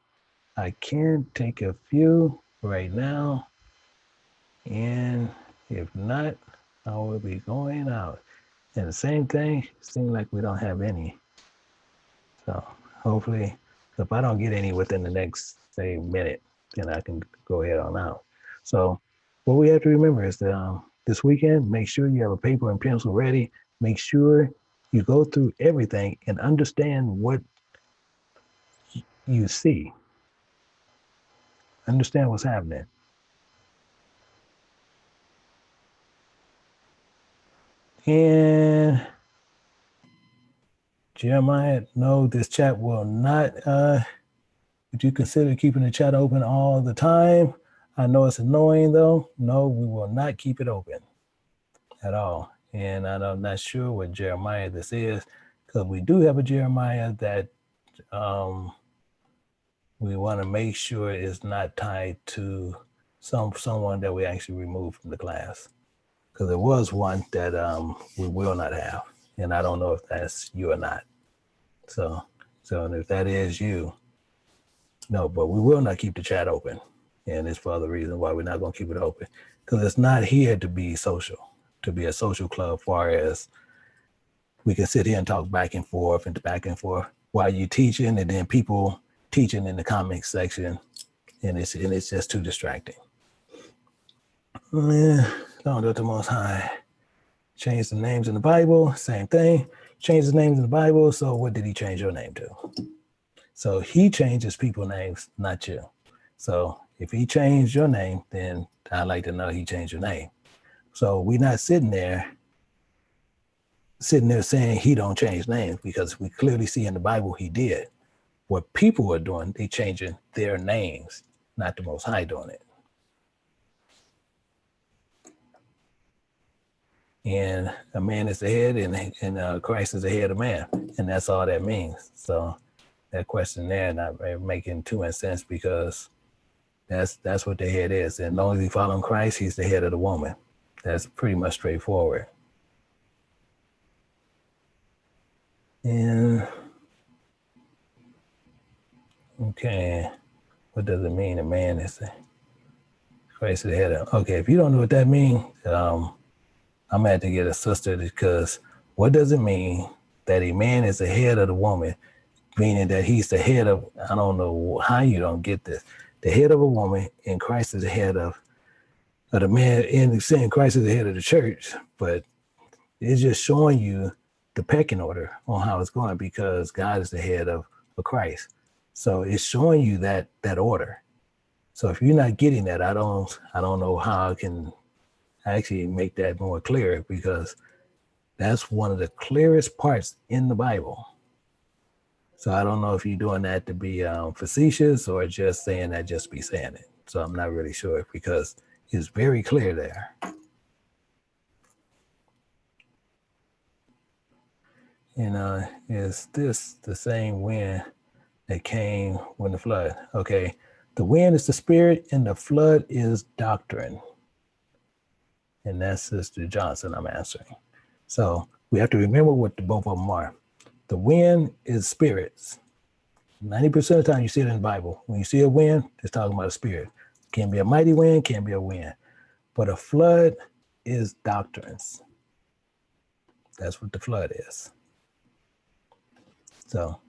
I can take a few right now. And if not, I will be going out. And the same thing, seems like we don't have any. So hopefully, if I don't get any within the next, say, minute, then I can go ahead on out. So what we have to remember is that this weekend, make sure you have a paper and pencil ready. Make sure you go through everything and understand what you see. Understand what's happening. And Jeremiah, no, this chat will not, would you consider keeping the chat open all the time? I know it's annoying though. No, we will not keep it open at all. And I'm not sure what Jeremiah this is, because we do have a Jeremiah that we want to make sure is not tied to someone that we actually removed from the class. Because there was one that we will not have. And I don't know if that's you or not. So if that is you, no, but we will not keep the chat open. And it's for other reasons why we're not going to keep it open. Because it's not here to be social, to be a social club, far as we can sit here and talk back and forth while you're teaching, and then people teaching in the comment section, and it's just too distracting. Don't do it the Most High. Change the names in the Bible, same thing. Change the names in the Bible, so what did he change your name to? So he changes people's names, not you. So if he changed your name, then I'd like to know he changed your name. So we're not sitting there saying he don't change names, because we clearly see in the Bible he did. What people are doing, they changing their names, not the Most High doing it. And a man is the head, and Christ is the head of man, and that's all that means. So that question there not making too much sense, because that's what the head is. And as long as he follows Christ, he's the head of the woman. That's pretty much straightforward. And okay, what does it mean? A man is the Christ is the head of. Okay, if you don't know what that means, I'm gonna have to get a sister, because what does it mean that a man is the head of the woman, meaning that he's the head of, I don't know how you don't get this, the head of a woman, and Christ is the head of the man, and saying Christ is the head of the church, but it's just showing you the pecking order on how it's going, because God is the head of Christ. So it's showing you that order. So if you're not getting that, I don't know how I can actually make that more clear, because that's one of the clearest parts in the Bible. So I don't know if you're doing that to be facetious, or just saying that just be saying it. So I'm not really sure, because it's very clear there. And is this the same wind that came when the flood? Okay, the wind is the spirit, and the flood is doctrine. And that's Sister Johnson I'm answering. So we have to remember what both of them are. The wind is spirits. 90% of the time you see it in the Bible. When you see a wind, it's talking about a spirit. Can be a mighty wind, can be a wind. But a flood is doctrines. That's what the flood is. So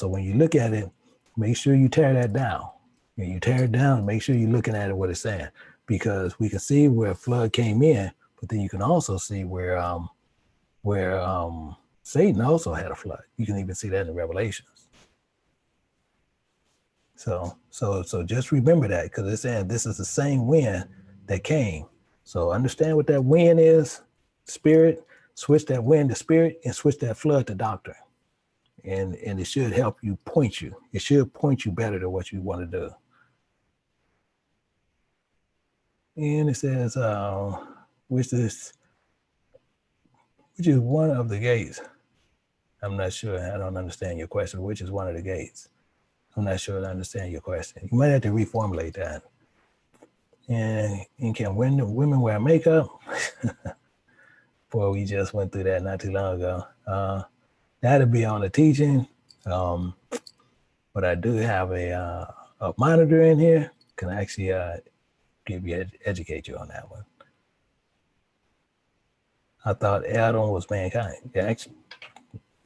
when you look at it, make sure you tear that down. When you tear it down, make sure you're looking at it, what it's saying. Because we can see where a flood came in, but then you can also see where Satan also had a flood. You can even see that in Revelations. So just remember that, because it's saying this is the same wind that came. So understand what that wind is, spirit, switch that wind to spirit, and switch that flood to doctrine. And it should help you point you. It should point you better to what you want to do. And it says, which is one of the gates. I'm not sure. I don't understand your question. Which is one of the gates? I'm not sure I understand your question. You might have to reformulate that. And can women wear makeup? Boy, we just went through that not too long ago. That'll be on the teaching. But I do have a monitor in here. Can actually educate you on that one. I thought Adam was mankind. Yeah, actually,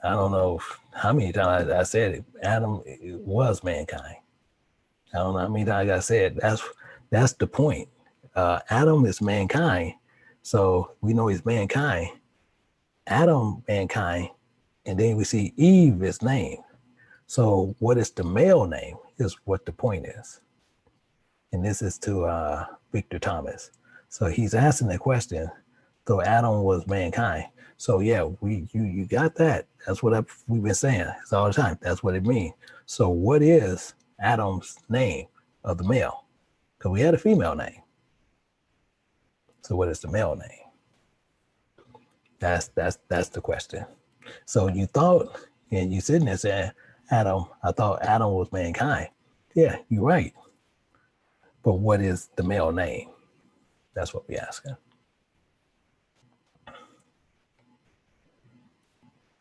I don't know how many times I said it. Adam was mankind. I don't know how many times I said it. That's the point. Adam is mankind. So we know he's mankind. Adam, mankind. And then we see Eve is named. So what is the male name is what the point is. And this is to Victor Thomas. So he's asking the question, so Adam was mankind. So yeah, you got that. That's what we've been saying. It's all the time. That's what it means. So what is Adam's name of the male? Because we had a female name. So what is the male name? That's the question. So you thought, and you sitting there saying, Adam, I thought Adam was mankind. Yeah, you're right. But what is the male name? That's what we're asking.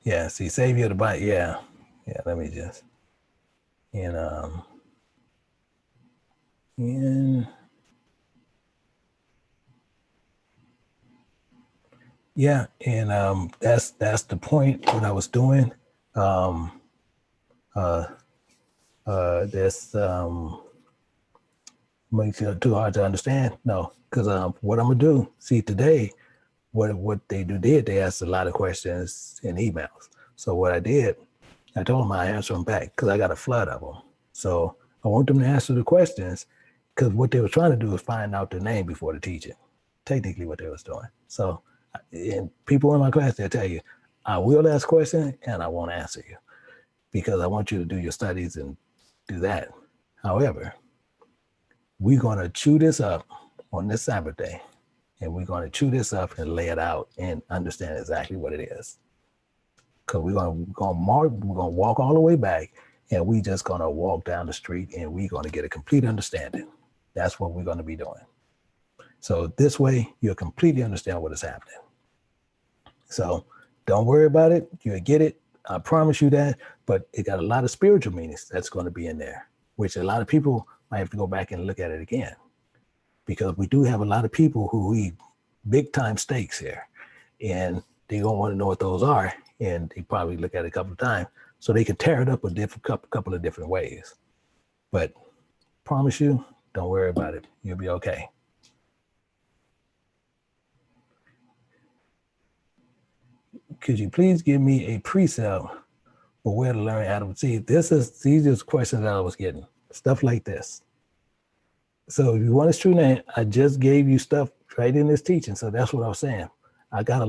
Yeah, see, Savior of the Bible. Yeah, let me just. Yeah, and that's the point what I was doing. This makes it too hard to understand. No, because what I'm gonna do, see today, what they did, they asked a lot of questions in emails. So what I did, I told them I answer them back because I got a flood of them. So I want them to answer the questions because what they were trying to do was find out the name before the teaching. Technically what they was doing. So, and people in my class, they'll tell you, I will ask questions and I won't answer you because I want you to do your studies and do that. However, we're going to chew this up on this Sabbath day, and we're going to chew this up and lay it out and understand exactly what it is. Because we're going to walk all the way back, and we just going to walk down the street, and we're going to get a complete understanding. That's what we're going to be doing. So this way, you'll completely understand what is happening. So don't worry about it. You'll get it. I promise you that. But it got a lot of spiritual meanings that's going to be in there, which a lot of people might have to go back and look at it again. Because we do have a lot of people who eat big time steaks here. And they don't want to know what those are. And they probably look at it a couple of times. So they can tear it up a couple of different ways. But promise you, don't worry about it. You'll be okay. Could you please give me a precept for where to learn Adam? See, these are questions that I was getting. Stuff like this. So if you want his true name, I just gave you stuff right in this teaching. So that's what I was saying. I got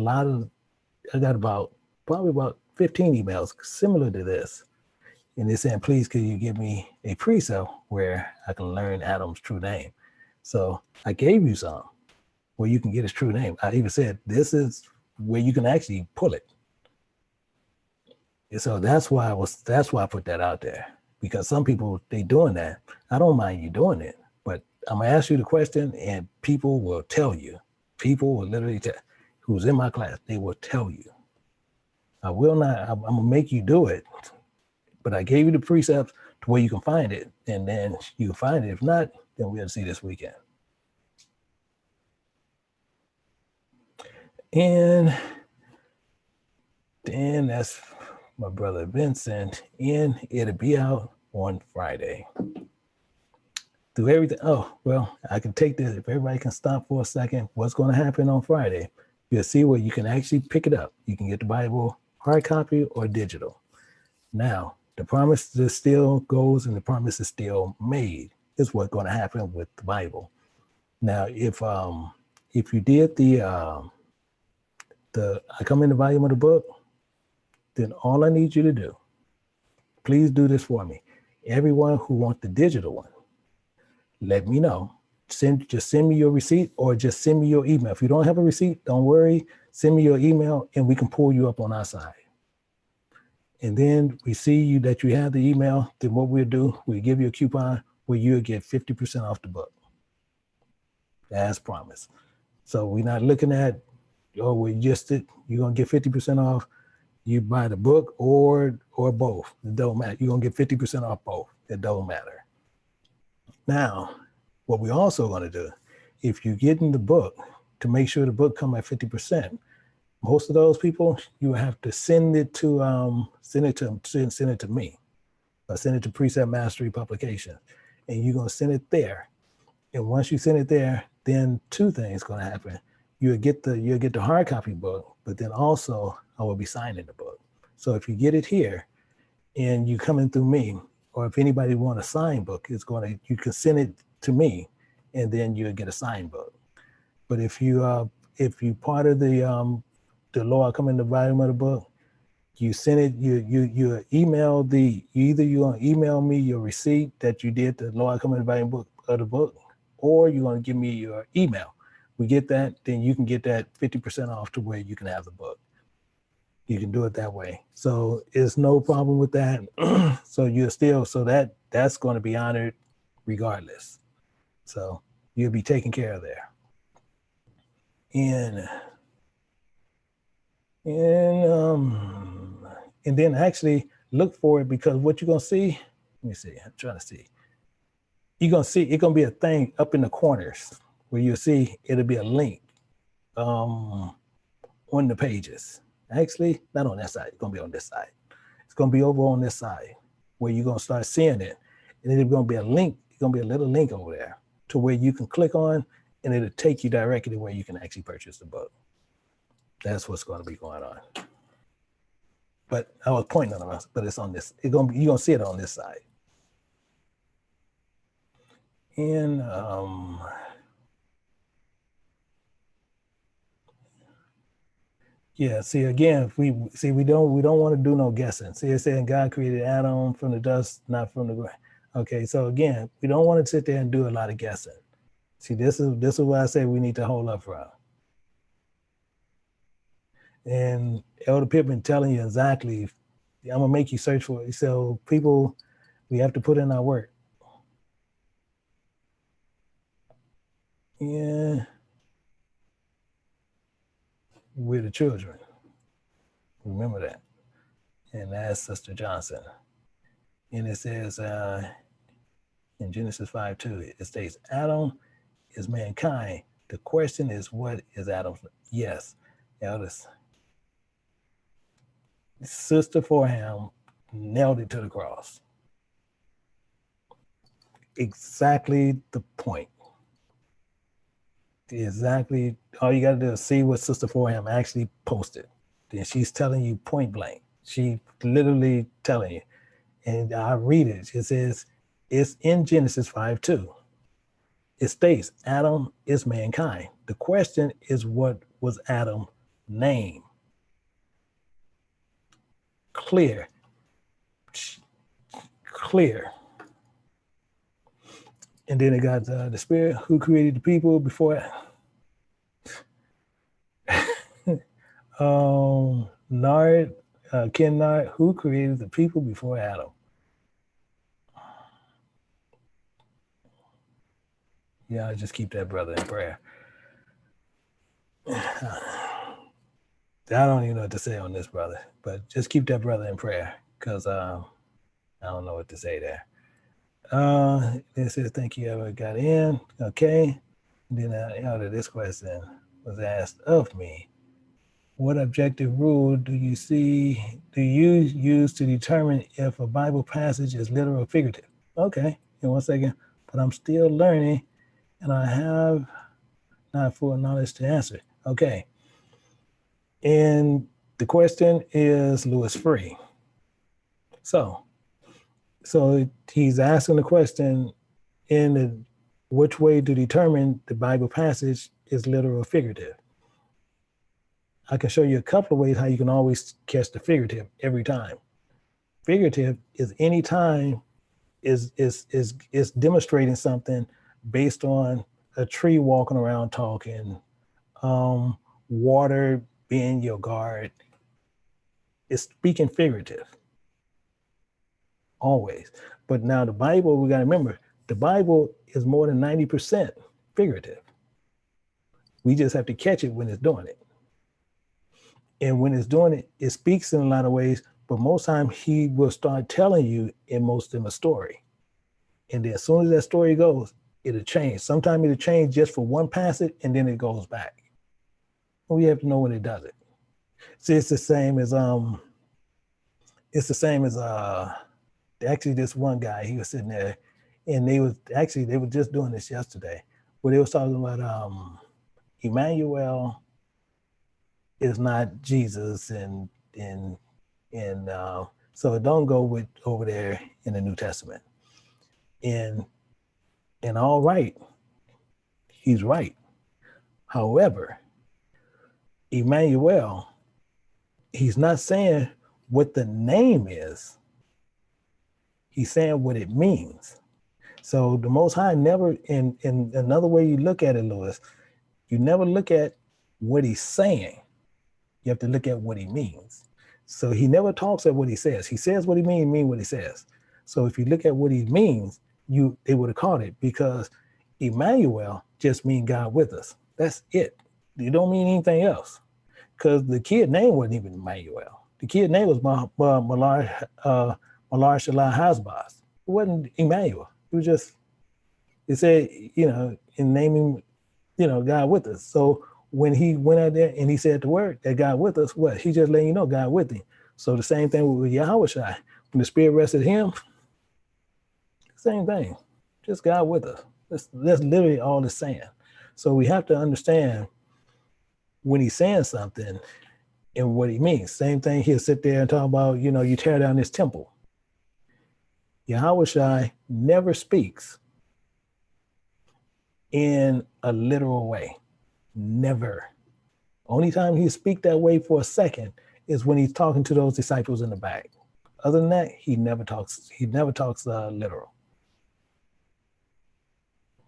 probably about 15 emails similar to this. And they're saying, please, could you give me a precept where I can learn Adam's true name? So I gave you some where you can get his true name. I even said, this is where you can actually pull it. And so that's why I put that out there, because some people, they doing that. I don't mind you doing it, but I'm gonna ask you the question and people will tell you. People will literally tell, who's in my class, they will tell you. I will not, I'm gonna make you do it, but I gave you the precepts to where you can find it, and then you can find it. If not, then we'll see this weekend. And then that's my brother Vincent, and it'll be out on Friday. Through everything. Oh, well, I can take this. If everybody can stop for a second, what's going to happen on Friday? You'll see where you can actually pick it up. You can get the Bible hard copy or digital. Now, the promise still goes and the promise is still made. Is what's going to happen with the Bible. Now, if you did the I come in the volume of the book, then all I need you to do, please do this for me. Everyone who wants the digital one, let me know. Just send me your receipt or just send me your email. If you don't have a receipt, don't worry. Send me your email and we can pull you up on our side. And then we see you that you have the email. Then what we'll do, we'll give you a coupon where you'll get 50% off the book, as promised. So we're not looking at, you're gonna get 50% off. You buy the book or both. It don't matter. You're gonna get 50% off both. It don't matter. Now, what we also gonna do, if you get in the book, to make sure the book come at 50%, most of those people, you have to send it to me. Or send it to Precept Mastery Publication. And you're gonna send it there. And once you send it there, then two things gonna happen. You'll get the hard copy book, but then also I will be signing the book. So if you get it here and you coming through me, or if anybody want a signed book, you can send it to me and then you'll get a signed book. But if you part of the law come in the volume of the book, you send it, you email you're gonna email me your receipt that you did the law come in the volume book of the book, or you're gonna give me your email. We get that, then you can get that 50% off to where you can have the book. You can do it that way. So it's no problem with that. So that's going to be honored regardless. So you'll be taken care of there. And then actually look for it, because what you're going to see, let me see, I'm trying to see. You're going to see, it's going to be a thing up in the corners where you'll see it'll be a link on the pages. Actually, not on that side. It's going to be on this side. It's going to be over on this side where you're going to start seeing it. And then it's going to be a link. It's going to be a little link over there to where you can click on, and it'll take you directly to where you can actually purchase the book. That's what's going to be going on. But I was pointing on it, but it's on this. You're going to see it on this side. And yeah, see, again, we don't want to do no guessing. See, it's saying God created Adam from the dust, not from the ground. Okay, so again, we don't want to sit there and do a lot of guessing. See, this is why I say we need to hold up from. And Elder Pittman telling you exactly, I'm gonna make you search for it. So people, we have to put in our work. Yeah, we're the children. Remember that. And that's Sister Johnson. And it says in Genesis 5:2, it states, Adam is mankind. The question is, what is Adam's? Yes, eldest. Sister Forham nailed it to the cross. Exactly the point. Exactly. All you got to do is see what Sister Forham actually posted. Then she's telling you point blank. She literally telling you. And I read it. It says, it's in Genesis 5:2. It states, Adam is mankind. The question is, what was Adam's name? Clear. And then it got the Spirit who created the people before. Ken Nard, who created the people before Adam. Yeah, I just keep that brother in prayer. I don't even know what to say on this, brother, but just keep that brother in prayer, because I don't know what to say there. This is, think you ever got in. Okay. And then this question was asked of me. What objective rule do you use to determine if a Bible passage is literal or figurative? Okay, in 1 second, but I'm still learning and I have not full knowledge to answer. Okay. And the question is Lewis Free. So he's asking the question in which way to determine the Bible passage is literal or figurative. I can show you a couple of ways how you can always catch the figurative every time. Figurative is any time is demonstrating something based on a tree walking around talking, water being your guard. It's speaking figurative. Always. But now the Bible, we got to remember, the Bible is more than 90% figurative. We just have to catch it when it's doing it. And when it's doing it, it speaks in a lot of ways, but most times he will start telling you in most of a story. And then as soon as that story goes, it'll change. Sometimes it'll change just for one passage and then it goes back. We have to know when it does it. See, it's the same as actually this one guy, he was sitting there and they were just doing this yesterday, where they was talking about Emmanuel is not Jesus, and so it don't go with over there in the New Testament. And all right, he's right. However, Emmanuel, he's not saying what the name is. He's saying what it means. So the Most High never, in another way you look at it, Lewis, you never look at what he's saying. You have to look at what he means. So he never talks at what he says. He says what he mean what he says. So if you look at what he means, they would have caught it, because Emmanuel just means God with us. That's it. You don't mean anything else. Because the kid name wasn't even Emmanuel. The kid name was Malar Shalah Hasbaz. It wasn't Emmanuel. It was just, it said, in naming, God with us. So when he went out there and he said the word that God with us, what? He just letting you know God with him. So the same thing with Yahushua. When the Spirit rested him, same thing. Just God with us. That's literally all it's saying. So we have to understand when he's saying something and what he means. Same thing, he'll sit there and talk about, you tear down this temple. Yahushua never speaks in a literal way. Never. Only time he speak that way for a second is when he's talking to those disciples in the back. Other than that, he never talks literal.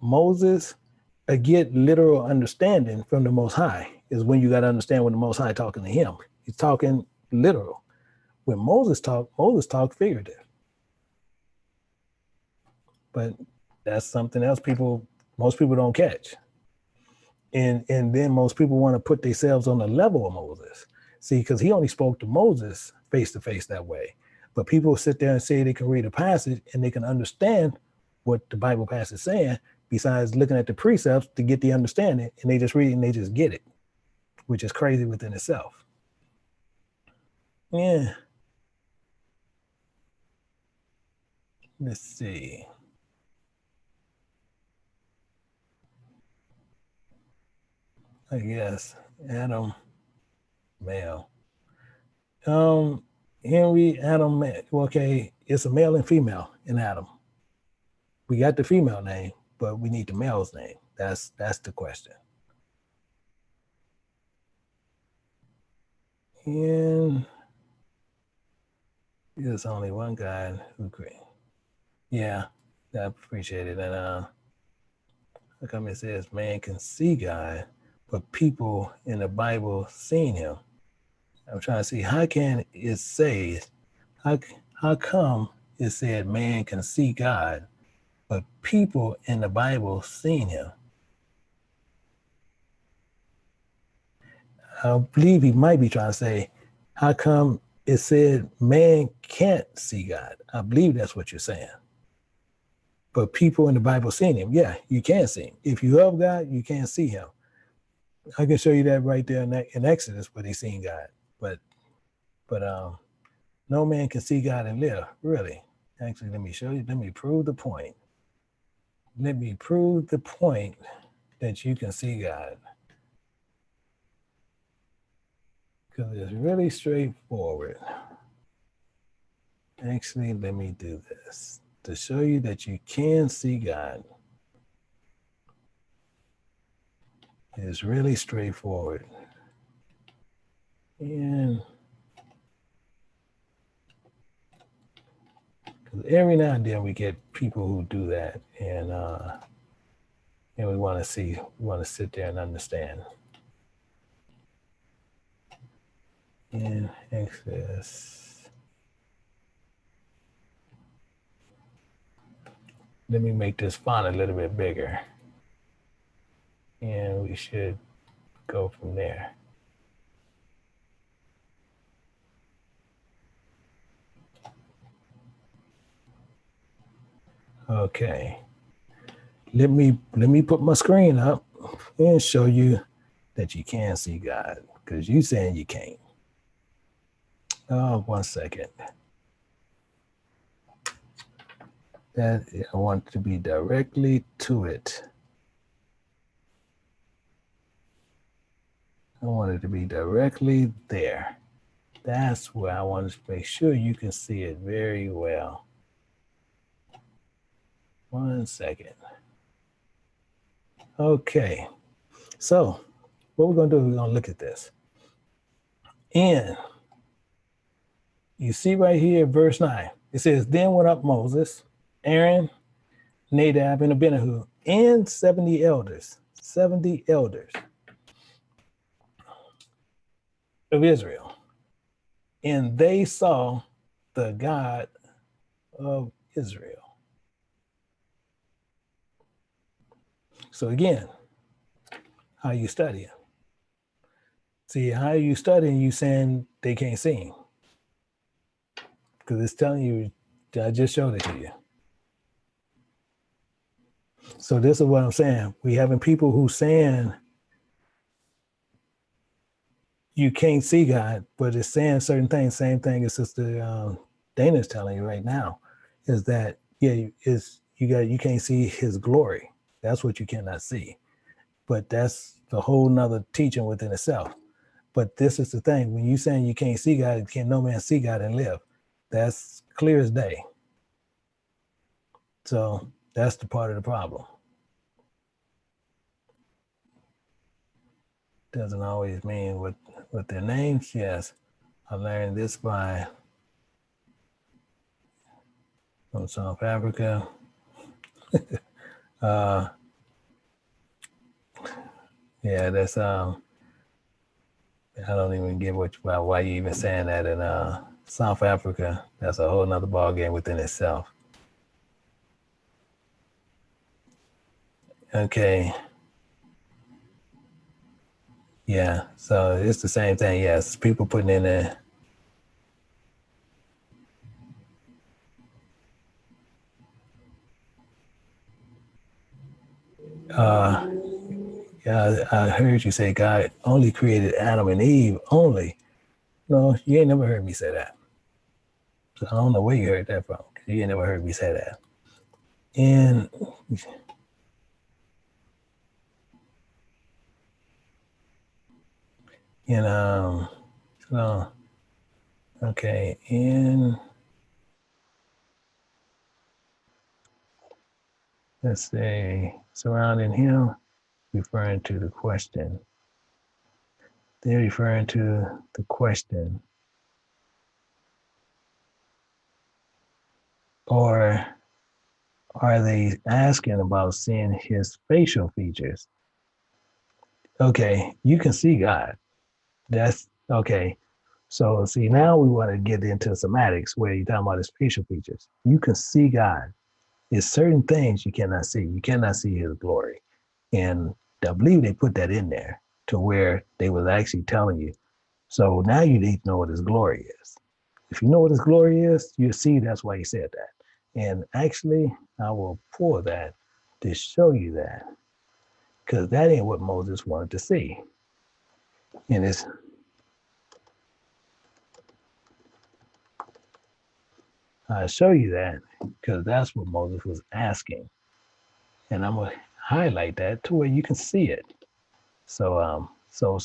Moses, get literal understanding from the Most High is when you got to understand when the Most High talking to him. He's talking literal. When Moses talked figurative. But that's something else most people don't catch. And then most people want to put themselves on the level of Moses. See, because he only spoke to Moses face to face that way. But people sit there and say they can read a passage and they can understand what the Bible passage is saying, besides looking at the precepts to get the understanding, and they just read it and they just get it, which is crazy within itself. Yeah. Let's see. I guess Adam male. Henry Adam. Okay, it's a male and female in Adam. We got the female name, but we need the male's name. That's the question. And there's only one guy who agreed. Yeah, I appreciate it. And how come it says man can see God, but people in the Bible seen him? I'm trying to see, how can it say, how come it said man can see God, but people in the Bible seen him? I believe he might be trying to say, how come it said man can't see God? I believe that's what you're saying. But people in the Bible seen him. Yeah, you can see him. If you love God, you can't see him. I can show you that right there in Exodus where they seen God. But no man can see God and live. Really. Actually, let me show you. Let me prove the point. Let me prove the point that you can see God. Because it's really straightforward. Actually, let me do this to show you that you can see God. It's really straightforward. And every now and then we get people who do that, and we want to sit there and understand. In Exodus, let me make this font a little bit bigger, and we should go from there. Okay. Let me put my screen up and show you that you can see God, because you saying you can't. Oh, 1 second. That I want to be directly to it. I want it to be directly there. That's where I want to make sure you can see it very well. 1 second. Okay. So what we're going to do, we're going to look at this. And you see right here, verse 9, it says, then went up Moses, Aaron, Nadab, and Abihu, and 70 elders of Israel. And they saw the God of Israel. So again, how you studying? See, how you studying, you saying they can't sing. Because it's telling you, I just showed it to you. So this is what I'm saying. We having people who saying you can't see God, but it's saying certain things. Same thing as Sister Dana's telling you right now, is that you can't see His glory. That's what you cannot see. But that's the whole nother teaching within itself. But this is the thing: when you saying you can't see God, can no man see God and live? That's clear as day. So that's the part of the problem. Doesn't always mean with their names. Yes, I learned this from South Africa. Yeah, that's I don't even get why you even saying that in South Africa. That's a whole nother ball game within itself. Okay. Yeah, so it's the same thing. Yes, people putting in there. Yeah, I heard you say God only created Adam and Eve only. No, you ain't never heard me say that. So I don't know where you heard that from. You ain't never heard me say that. And so okay, and let's say surrounding him, referring to the question. They're referring to the question. Or are they asking about seeing His facial features? Okay, you can see God. That's okay. So see, now we want to get into semantics where you're talking about His facial features. You can see God. There's certain things you cannot see. You cannot see His glory. And I believe they put that in there. to where they was actually telling you. So now you need to know what his glory is. If you know what his glory is, you'll see that's why he said that. And actually, I will pull that to show you that, because that ain't what Moses wanted to see. And I'll show you that because that's what Moses was asking. And I'm gonna highlight that to where you can see it. So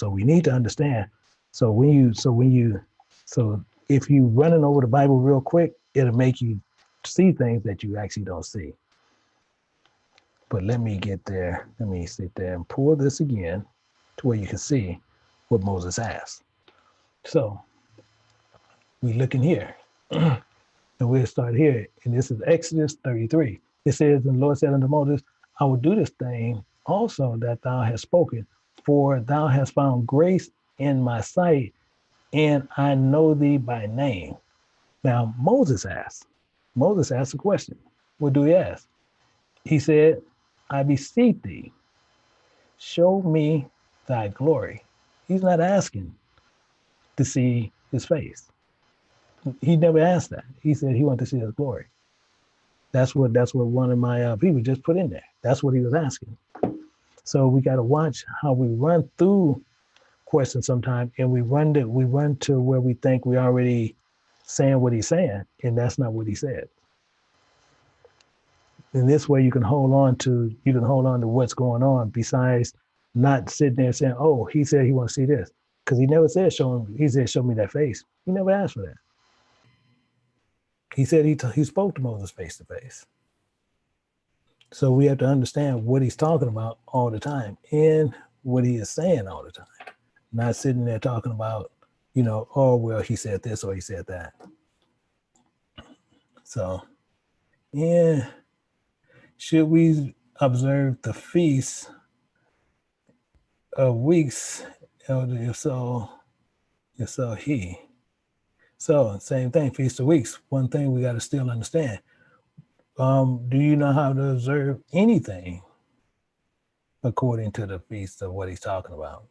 we need to understand. So if you running over the Bible real quick, it'll make you see things that you actually don't see. But let me get there. Let me sit there and pull this again to where you can see what Moses asked. So we looking here. And we'll start here. And this is Exodus 33. It says, and the Lord said unto Moses, I will do this thing also that thou hast spoken, for thou hast found grace in my sight, and I know thee by name. Now, Moses asked a question. What do he ask? He said, I beseech thee, show me thy glory. He's not asking to see his face. He never asked that. He said he wanted to see his glory. That's what one of my people just put in there. That's what he was asking. So we got to watch how we run through questions sometimes, and we run to where we think we already saying what he's saying, and that's not what he said. In this way, you can hold on to what's going on, besides not sitting there saying, "Oh, he said he wants to see this," because he never said show him. He said show me that face. He never asked for that. He said he spoke to Moses face to face. So we have to understand what he's talking about all the time and what he is saying all the time. Not sitting there talking about, oh, well, he said this or he said that. So, yeah. Should we observe the feast of weeks? If so, he. So, same thing, Feast of Weeks. One thing we got to still understand. Do you know how to observe anything according to the feast of what he's talking about?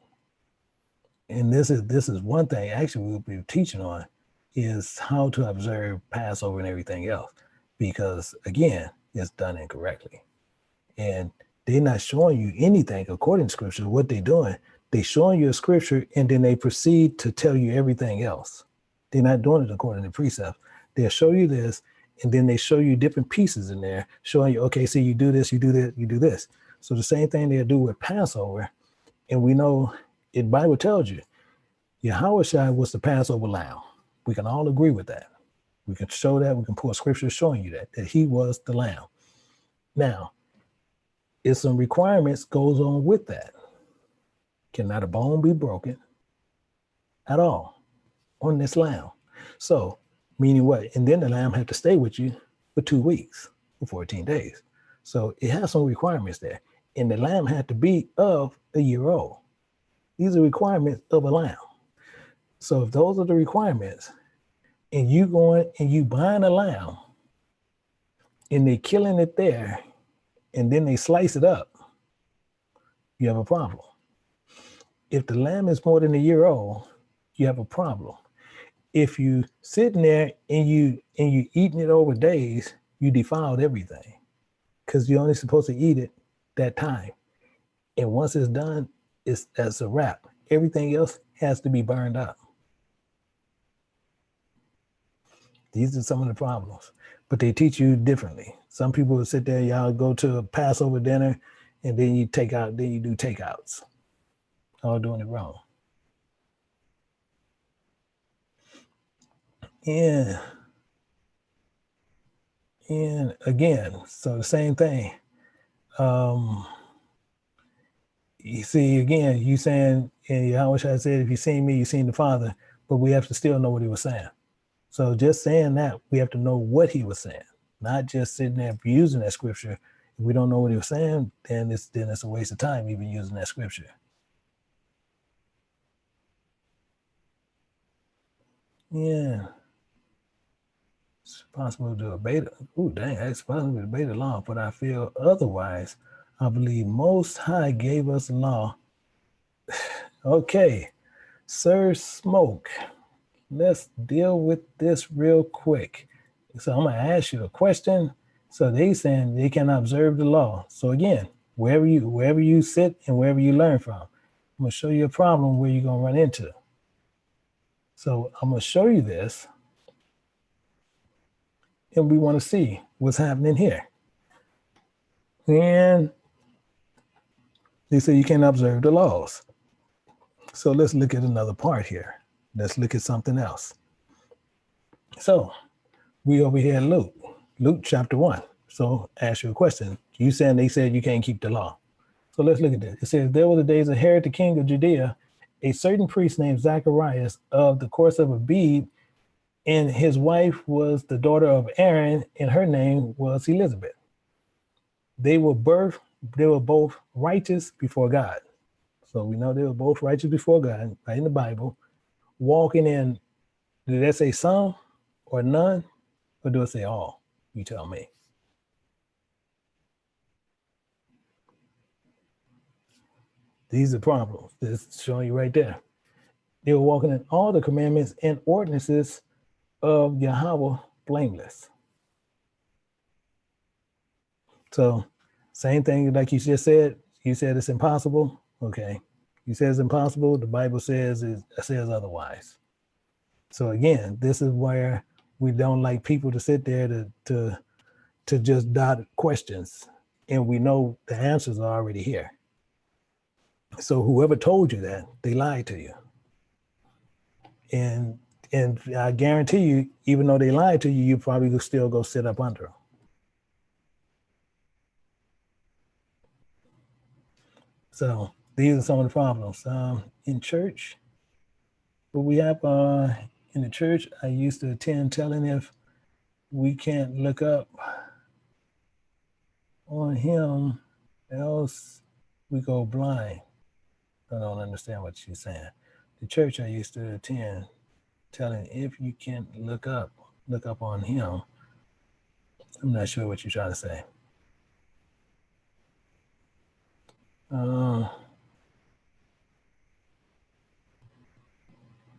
And this is one thing actually we'll be teaching on, is how to observe Passover and everything else, because again, it's done incorrectly. And they're not showing you anything according to scripture. What they're doing, they're showing you a scripture and then they proceed to tell you everything else. They're not doing it according to precept. They'll show you this, and then they show you different pieces in there, showing you, okay, see, you do this, you do that, you do this. So the same thing they'll do with Passover. And we know the Bible tells you, Yahushua was the Passover lamb. We can all agree with that. We can show that. We can pull scripture showing you that he was the lamb. Now, if some requirements goes on with that, cannot a bone be broken at all on this lamb. So, meaning what? And then the lamb had to stay with you for 2 weeks, for 14 days. So it has some requirements there. And the lamb had to be of a year old. These are requirements of a lamb. So if those are the requirements, and you going and you buying a lamb, and they killing it there, and then they slice it up, you have a problem. If the lamb is more than a year old, you have a problem. If you sitting there and you eating it over days, you defiled everything, because you're only supposed to eat it that time. And once it's done, that's a wrap. Everything else has to be burned up. These are some of the problems, but they teach you differently. Some people will sit there, y'all go to a Passover dinner, and then you do takeouts. All doing it wrong. Yeah. And again, so the same thing. You see, again, you saying, and Yahushua said, if you seen me, you seen the Father, but we have to still know what he was saying. So just saying that, we have to know what he was saying, not just sitting there using that scripture. If we don't know what he was saying, then it's a waste of time even using that scripture. Yeah. It's possible to debate. Ooh, dang, it's possible to debate the law, but I feel otherwise. I believe Most High gave us law Okay, Sir Smoke, let's deal with this real quick. So I'm gonna ask you a question. So they saying they can observe the law. So again, wherever you sit and wherever you learn from, I'm gonna show you a problem where you're gonna run into. So I'm gonna show you this, and we want to see what's happening here. And they say you can't observe the laws. So let's look at another part here. Let's look at something else. So we over here in Luke chapter 1. So ask you a question. You saying they said you can't keep the law. So let's look at this. It says, there were the days of Herod the king of Judea, a certain priest named Zacharias of the course of Abib, and his wife was the daughter of Aaron, and her name was Elizabeth. They were both righteous before God. So we know they were both righteous before God, right in the Bible, walking in, did that say some or none? Or do it say all? You tell me. These are problems. It's showing you right there. They were walking in all the commandments and ordinances of Yahweh blameless. So same thing like you just said. You said it's impossible. Okay. You said it's impossible. The Bible says otherwise. So again, this is where we don't like people to sit there to just dot questions, and we know the answers are already here. So whoever told you that, they lied to you. And I guarantee you, even though they lied to you, you probably will still go sit up under them. So these are some of the problems. In church, what we have in the church, I used to attend telling if we can't look up on him, else we go blind. I don't understand what she's saying. The church I used to attend, telling if you can't look up on him. I'm not sure what you're trying to say.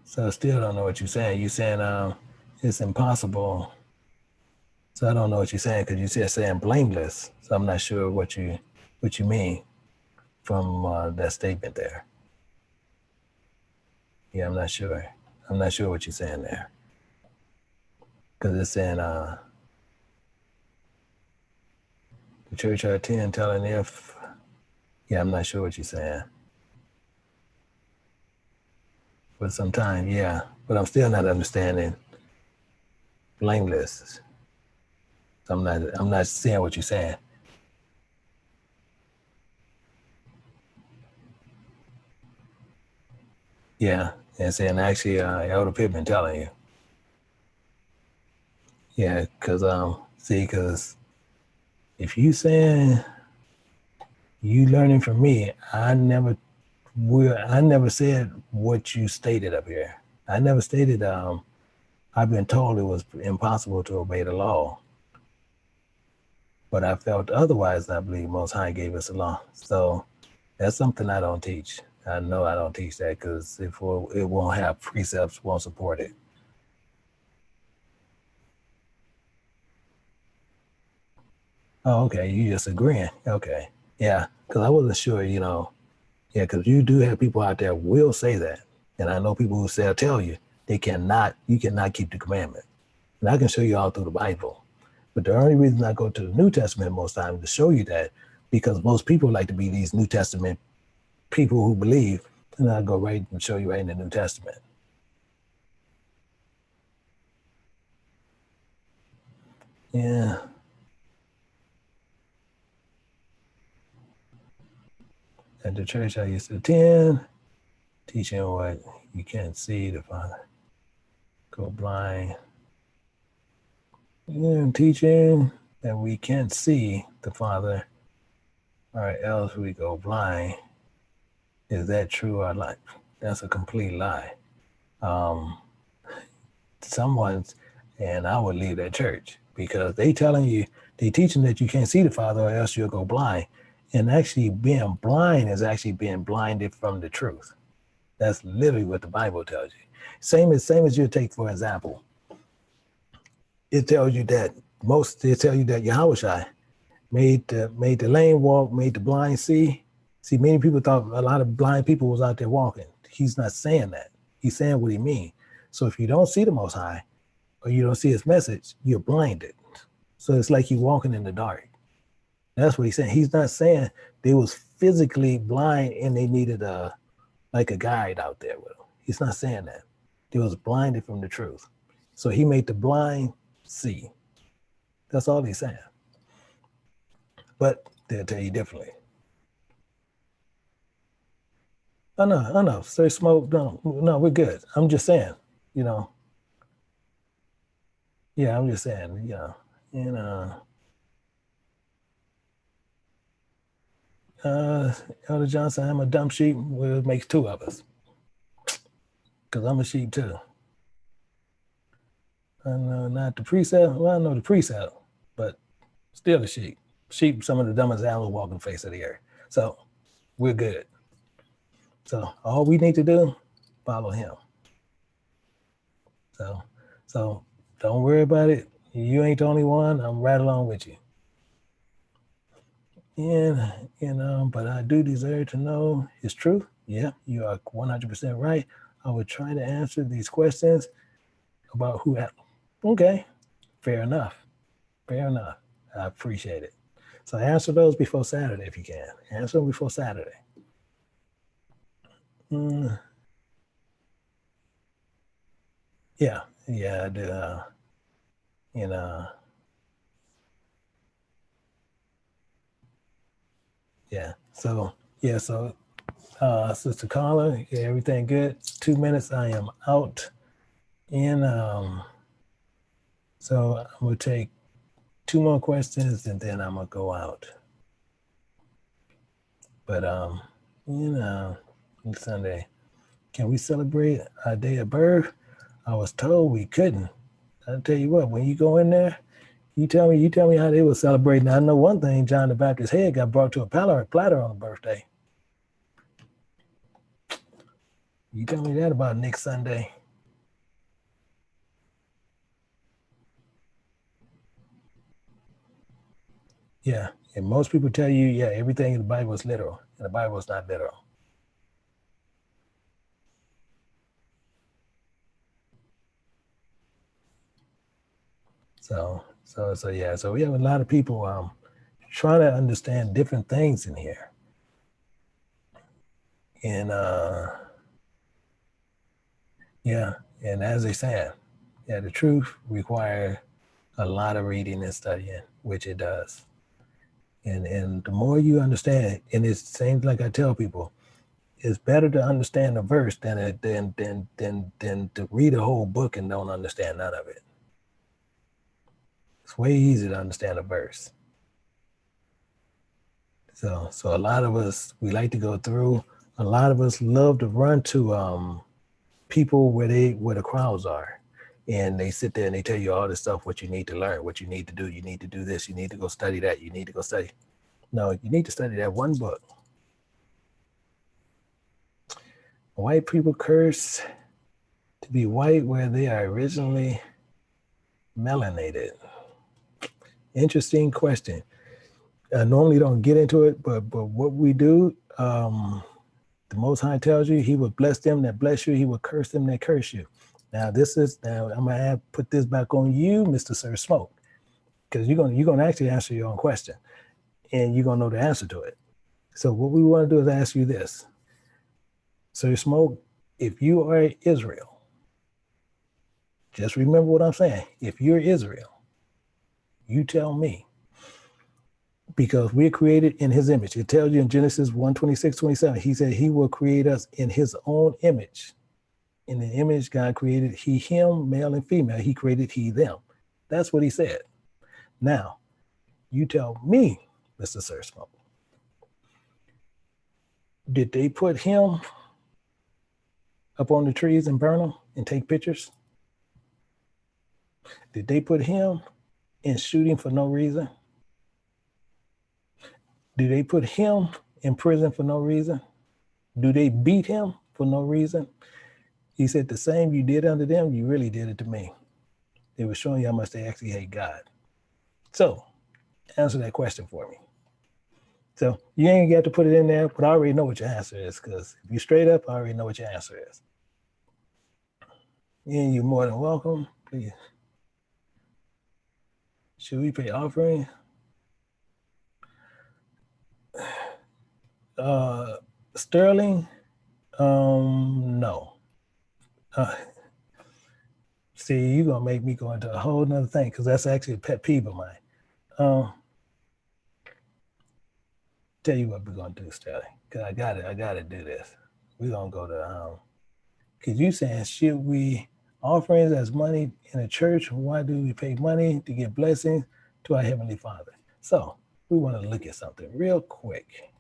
So I still don't know what you're saying. You're saying it's impossible. So I don't know what you're saying because you said saying blameless. So I'm not sure what you mean from that statement there. Yeah, I'm not sure. I'm not sure what you're saying there. Because it's saying the church I attend telling if, yeah, I'm not sure what you're saying. But sometimes, yeah, but I'm still not understanding blameless. So I'm not seeing what you're saying. Yeah, and saying actually Elder Pittman telling you. Yeah, because because if you saying you learning from me, I never said what you stated up here. I never stated I've been told it was impossible to obey the law. But I felt otherwise. I believe Most High gave us a law. So that's something I don't teach. I know I don't teach that because it won't have precepts, won't support it. Oh, okay. You just agreeing. Okay. Yeah. Because I wasn't sure, yeah, because you do have people out there will say that. And I know people who tell you you cannot keep the commandment. And I can show you all through the Bible. But the only reason I go to the New Testament most times to show you that, because most people like to be these New Testament people who believe, and I go right and show you right in the New Testament. Yeah. At the church I used to attend, teaching what you can't see the Father. Go blind. Yeah, teaching that we can't see the Father, or else we go blind. Is that true or not? That's a complete lie. And I would leave that church because they teaching that you can't see the Father or else you'll go blind. And actually being blind is actually being blinded from the truth. That's literally what the Bible tells you. Same as you take, for example, it tells you that Yahushua made the lame walk, made the blind see. See, many people thought a lot of blind people was out there walking. He's not saying that. He's saying what he means. So if you don't see the Most High or you don't see his message, you're blinded. So it's like you walking in the dark. That's what he's saying. He's not saying they was physically blind and they needed a guide out there with them. He's not saying that. They was blinded from the truth. So he made the blind see. That's all he's saying. But they'll tell you differently. Oh no. Sir Smoke, no, we're good. I'm just saying, yeah, I'm just saying, Elder Johnson, I'm a dumb sheep. Well, it makes two of us. Because I'm a sheep too. I know not the precept. Well, I know the precept, but still a sheep. Sheep, some of the dumbest animals walking the face of the earth. So we're good. So all we need to do, follow him. So don't worry about it. You ain't the only one. I'm right along with you. And but I do deserve to know his truth. Yeah, you are 100% right. I would try to answer these questions about who. Okay, fair enough. I appreciate it. So answer those before Saturday if you can. Answer them before Saturday. Yeah, I do. Yeah. So Sister Carla, yeah, everything good. 2 minutes, I am out. And so I'm gonna take 2 more questions and then I'm gonna go out. But Sunday, can we celebrate our day of birth? I was told we couldn't. I'll tell you what, when you go in there, you tell me how they were celebrating. I know one thing, John the Baptist's head got brought to a platter on a birthday. You tell me that about next Sunday. Yeah, and most people tell you, yeah, everything in the Bible is literal, and the Bible is not literal. So yeah, so we have a lot of people trying to understand different things in here. And yeah, and as they said, yeah, the truth requires a lot of reading and studying, which it does. And the more you understand, and it seems like I tell people, it's better to understand a verse than to read a whole book and don't understand none of it. It's way easier to understand a verse. So a lot of us, we like to go through. A lot of us love to run to people where the crowds are, and they sit there and they tell you all this stuff, what you need to learn, what you need to do. You need to do this. You need to go study that. You need to go study. No, you need to study that one book. White people curse to be white where they are originally melanated. Interesting question. I normally don't get into it, but what we do, the Most High tells you he would bless them that bless you, he would curse them that curse you. Now I'm gonna put this back on you, Mr. Sir Smoke, because you're gonna actually answer your own question, and you're gonna know the answer to it. So what we want to do is ask you this, Sir Smoke, if you are Israel, just remember what I'm saying. If you're Israel, you tell me. Because we're created in his image. It tells you in Genesis 1:26-27, he said he will create us in his own image. In the image God created he, him, male and female. He created he, them. That's what he said. Now, you tell me, Mr. Sir Smoke, did they put him up on the trees and burn them and take pictures? Did they put him in shooting for no reason? Do they put him in prison for no reason? Do they beat him for no reason? He said, the same you did unto them, you really did it to me. They were showing you how much they actually hate God. So answer that question for me. So you ain't got to put it in there, but I already know what your answer is, because if you straight up, I already know what your answer is. And you're more than welcome. Please. Should we pay offering? Sterling? No. See, you're gonna make me go into a whole nother thing, because that's actually a pet peeve of mine. Tell you what we're gonna do, Sterling, because I gotta do this. We're gonna go to because you saying, should we offerings as money in a church? Why do we pay money to get blessings to our Heavenly Father? So we want to look at something real quick.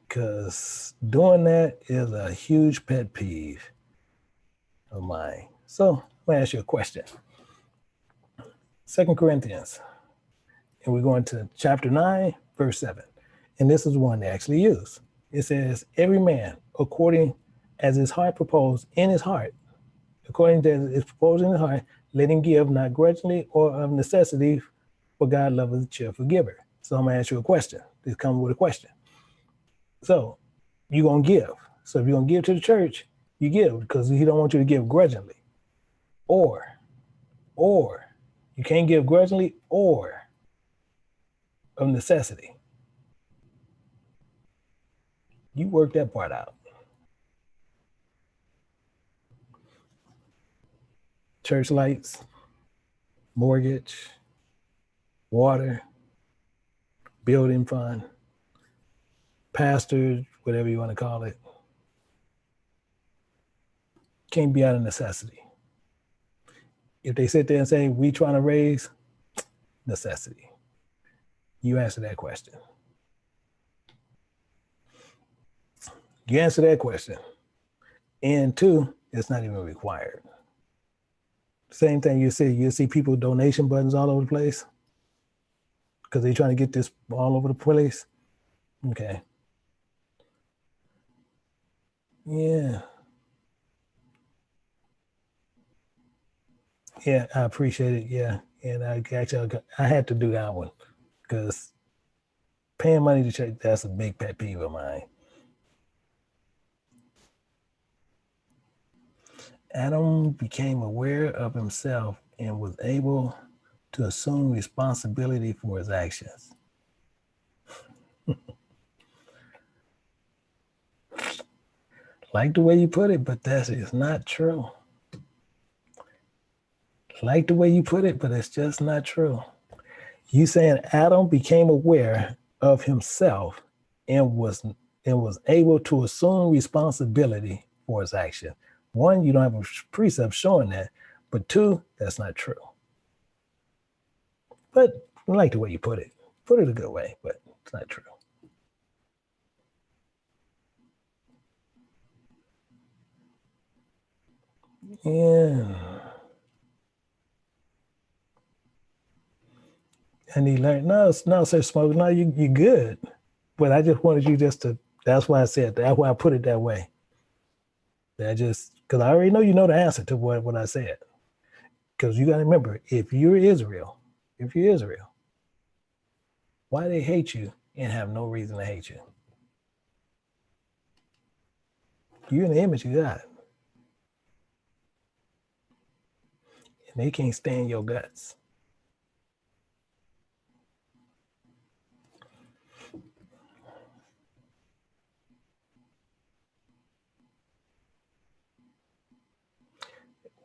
Because doing that is a huge pet peeve of mine. So I'm gonna ask you a question. 2 Corinthians, and we're going to chapter 9, verse 7. And this is one they actually use. It says, every man, according as his heart proposed in his heart, according to his proposed in his heart, let him give, not grudgingly or of necessity, for God loveth a cheerful giver. So I'm gonna ask you a question. This comes with a question. So you're gonna give. So if you're gonna give to the church, you give, because he don't want you to give grudgingly. Or you can't give grudgingly or of necessity. You work that part out. Church lights, mortgage, water, building fund, pastor, whatever you want to call it. Can't be out of necessity. If they sit there and say, we trying to raise, necessity. You answer that question. You answer that question. And two, it's not even required. Same thing you see people donation buttons all over the place because they're trying to get this all over the place. Okay. Yeah. Yeah, I appreciate it. Yeah. And I had to do that one because paying money to church, that's a big pet peeve of mine. Adam became aware of himself and was able to assume responsibility for his actions. Like the way you put it, but that is not true. Like the way you put it, but it's just not true. You saying Adam became aware of himself and was able to assume responsibility for his action. One, you don't have a precept showing that, but two, that's not true. But I like the way you put it. Put it a good way, but it's not true. Yeah. And he learned, no, sir, Smoke, no, you good. But I just wanted you that's why I said, that's why I put it that way. Because I already know you know the answer to what I said. Because you got to remember, if you're Israel, why they hate you and have no reason to hate you? You're in the image of God. And they can't stand your guts.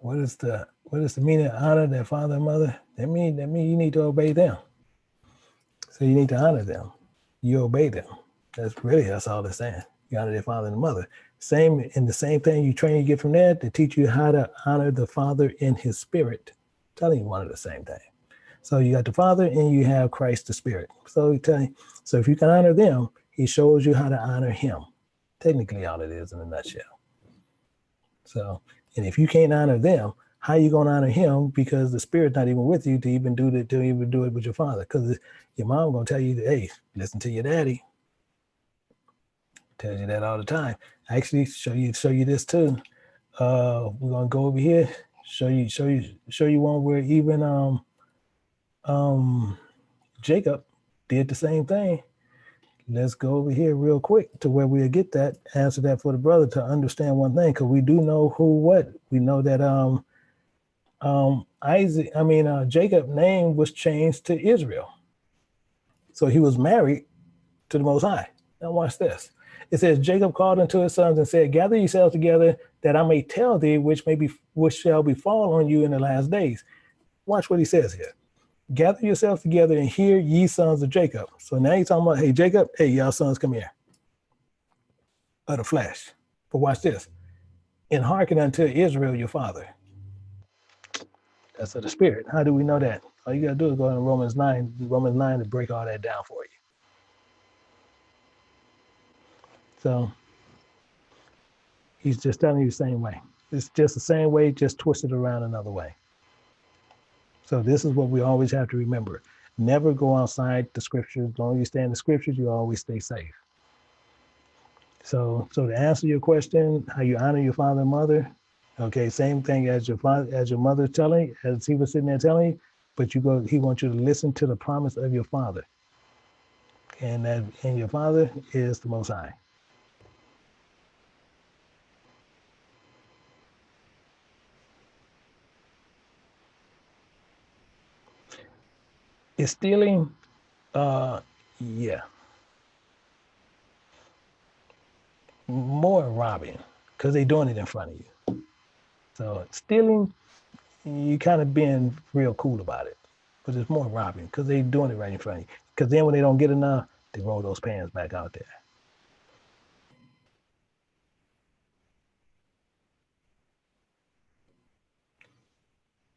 What is the meaning of honor their father and mother? That mean you need to obey them. So you need to honor them. You obey them. That's all they're saying. You honor their father and mother. Same thing you train, you get from that to teach you how to honor the Father in his spirit. I'm telling you one of the same thing. So you got the Father and you have Christ the Spirit. So if you can honor them, he shows you how to honor him. Technically all it is in a nutshell. So, and if you can't honor them, how you gonna honor him because the spirit's not even with you to even do it with your father? Because your mom gonna tell you, hey, listen to your daddy. Tells you that all the time. Actually, show you this too. We're gonna go over here, show you one where even Jacob did the same thing. Let's go over here real quick to where we'll get that answer that for the brother to understand one thing, because we do know who what. We know that Jacob's name was changed to Israel. So he was married to the Most High. Now watch this. It says, Jacob called unto his sons and said, gather yourselves together that I may tell thee which shall befall on you in the last days. Watch what he says here. Gather yourselves together and hear, ye sons of Jacob. So now he's talking about, hey, Jacob, hey, y'all sons, come here. Of the flesh. But watch this. And hearken unto Israel, your father. That's of the spirit. How do we know that? All you got to do is go to Romans 9 to break all that down for you. So he's just telling you the same way. It's just the same way, just twisted around another way. So this is what we always have to remember. Never go outside the scriptures. As long as you stay in the scriptures, you always stay safe. So to answer your question, how you honor your father and mother, okay, same thing as your mother telling, as he was sitting there telling you, but he wants you to listen to the promise of your father. And your father is the Most High. Is stealing? Yeah. More robbing, because they're doing it in front of you. So stealing, you kind of being real cool about it. But it's more robbing, because they're doing it right in front of you. Because then when they don't get enough, they roll those pans back out there.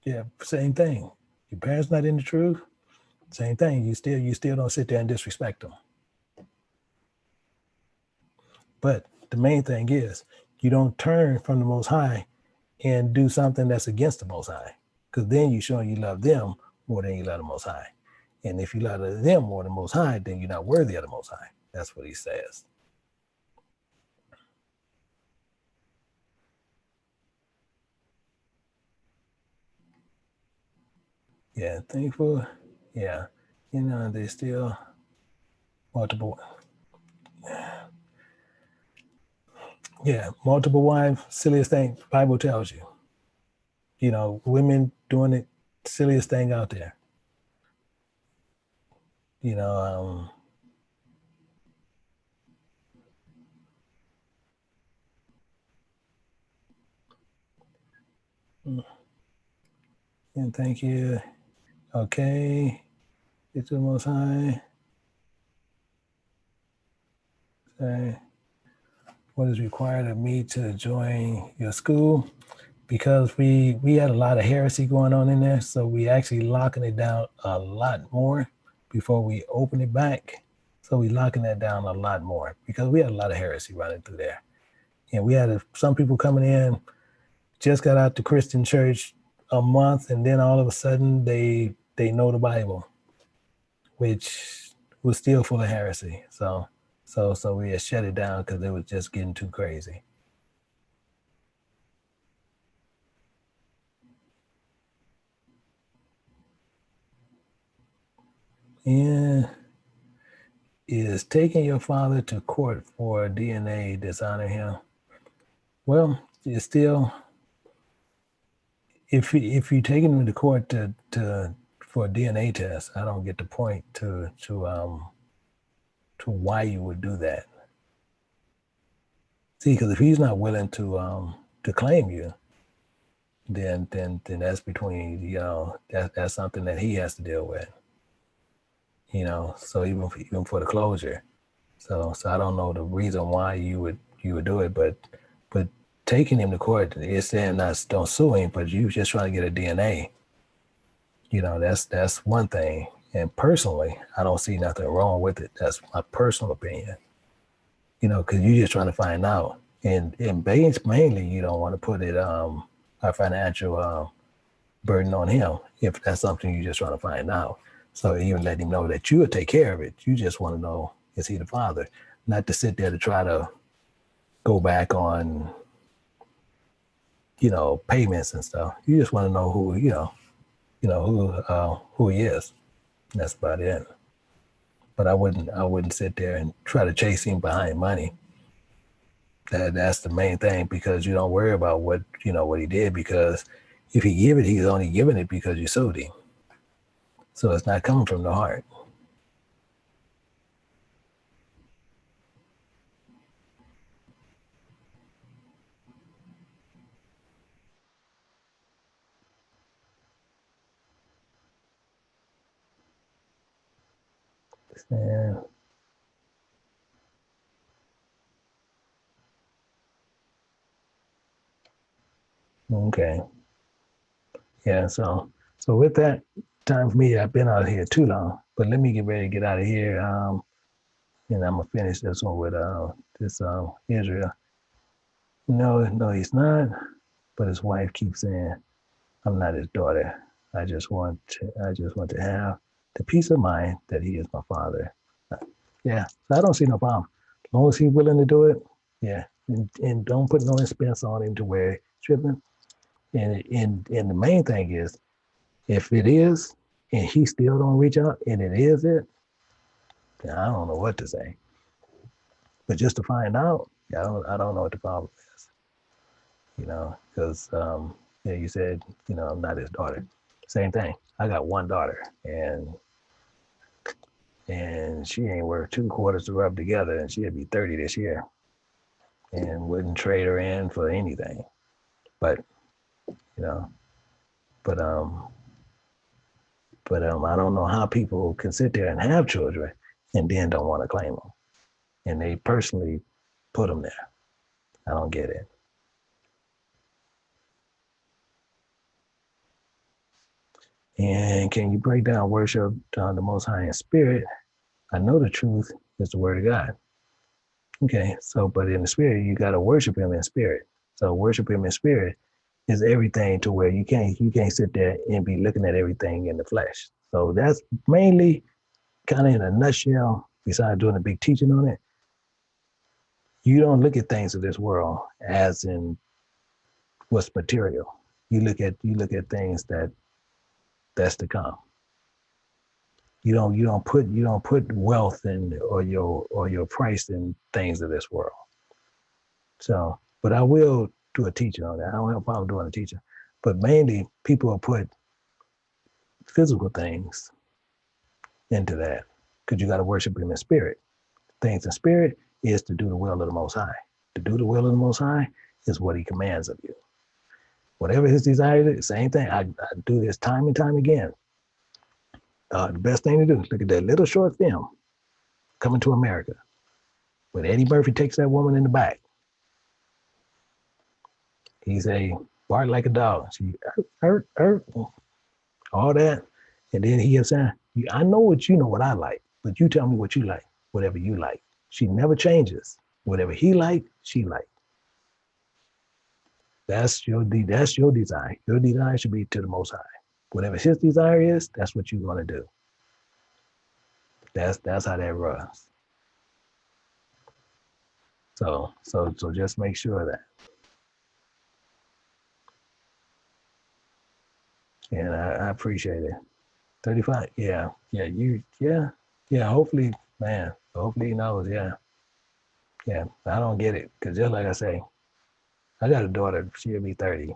Yeah, same thing. Your parents not in the truth, same thing. You still don't sit there and disrespect them. But the main thing is you don't turn from the Most High and do something that's against the Most High, because then you're showing you love them more than you love the Most High. And if you love them more than the Most High, then you're not worthy of the Most High. That's what he says. Yeah, thankful. Yeah, there's still multiple. Yeah, multiple wives, silliest thing. Bible tells you. Women doing it, silliest thing out there. And thank you. Okay. It's the Most High. Say, what is required of me to join your school? Because we had a lot of heresy going on in there, so we actually locking it down a lot more before we open it back. So we locking that down a lot more because we had a lot of heresy running through there. And we had some people coming in, just got out to Christian church a month, and then all of a sudden they know the Bible, which was still full of heresy. So we had shut it down because it was just getting too crazy. Yeah. Is taking your father to court for DNA dishonor him? Well, it's still, if you taking him to court for a DNA test, I don't get the point to why you would do that. See, because if he's not willing to claim you, then that's between that's something that he has to deal with. So even for the closure. So I don't know the reason why you would do it, but taking him to court is saying don't sue him, but you just trying to get a DNA. That's one thing. And personally, I don't see nothing wrong with it. That's my personal opinion. Because you're just trying to find out, and mainly you don't want to put it a financial burden on him if that's something you're just trying to find out. So even let him know that you will take care of it. You just want to know, is he the father? Not to sit there to try to go back on, payments and stuff. You just want to know who he is. And that's about it. But I wouldn't sit there and try to chase him behind money. That's the main thing, because you don't worry about what he did, because if he give it, he's only giving it because you sued him. So it's not coming from the heart. Yeah. Okay. Yeah. So with that, time for me. I've been out here too long, but let me get ready to get out of here. And I'm gonna finish this one with this Israel. No, he's not. But his wife keeps saying, "I'm not his daughter. I just want to have the peace of mind that he is my father." Yeah, so I don't see no problem. As long as he's willing to do it, yeah. And don't put no expense on him to where he's tripping. And the main thing is, if it is, and he still don't reach out, and it is it, then I don't know what to say. But just to find out, I don't know what the problem is. Because yeah, you said, I'm not his daughter. Same thing. I got one daughter, and she ain't worth two quarters to rub together, and she'll be 30 this year, and wouldn't trade her in for anything. But you know, but I don't know how people can sit there and have children and then don't want to claim them, and they personally put them there. I don't get it. And can you break down worship the Most High in spirit? I know the truth is the Word of God. Okay, so but in the spirit, you got to worship Him in spirit. So worship Him in spirit is everything, to where you can't sit there and be looking at everything in the flesh. So that's mainly, kind of in a nutshell. Besides doing a big teaching on it, you don't look at things of this world as in what's material. You look at things that's to come. You don't put wealth in, or your price in things of this world. So, but I will do a teaching on that. I don't have a problem doing a teaching, but mainly people will put physical things into that, because you got to worship Him in spirit. Things in spirit is to do the will of the Most High. To do the will of the Most High is what He commands of you. Whatever His desire is, same thing. I do this time and time again. The best thing to do is look at that little short film, Coming to America, when Eddie Murphy takes that woman in the back. He say, bark like a dog. She hurt, all that. And then he is saying, I know what I like, but you tell me what you like, whatever you like. She never changes. Whatever he like, she like. That's your desire. Your desire should be to the Most High. Whatever His desire is, that's what you want to do. That's how that runs. So just make sure of that. And I appreciate it. 35, yeah. Hopefully, man. Hopefully he knows, yeah. Yeah, I don't get it, because just like I say, I got a daughter. She'll be 30.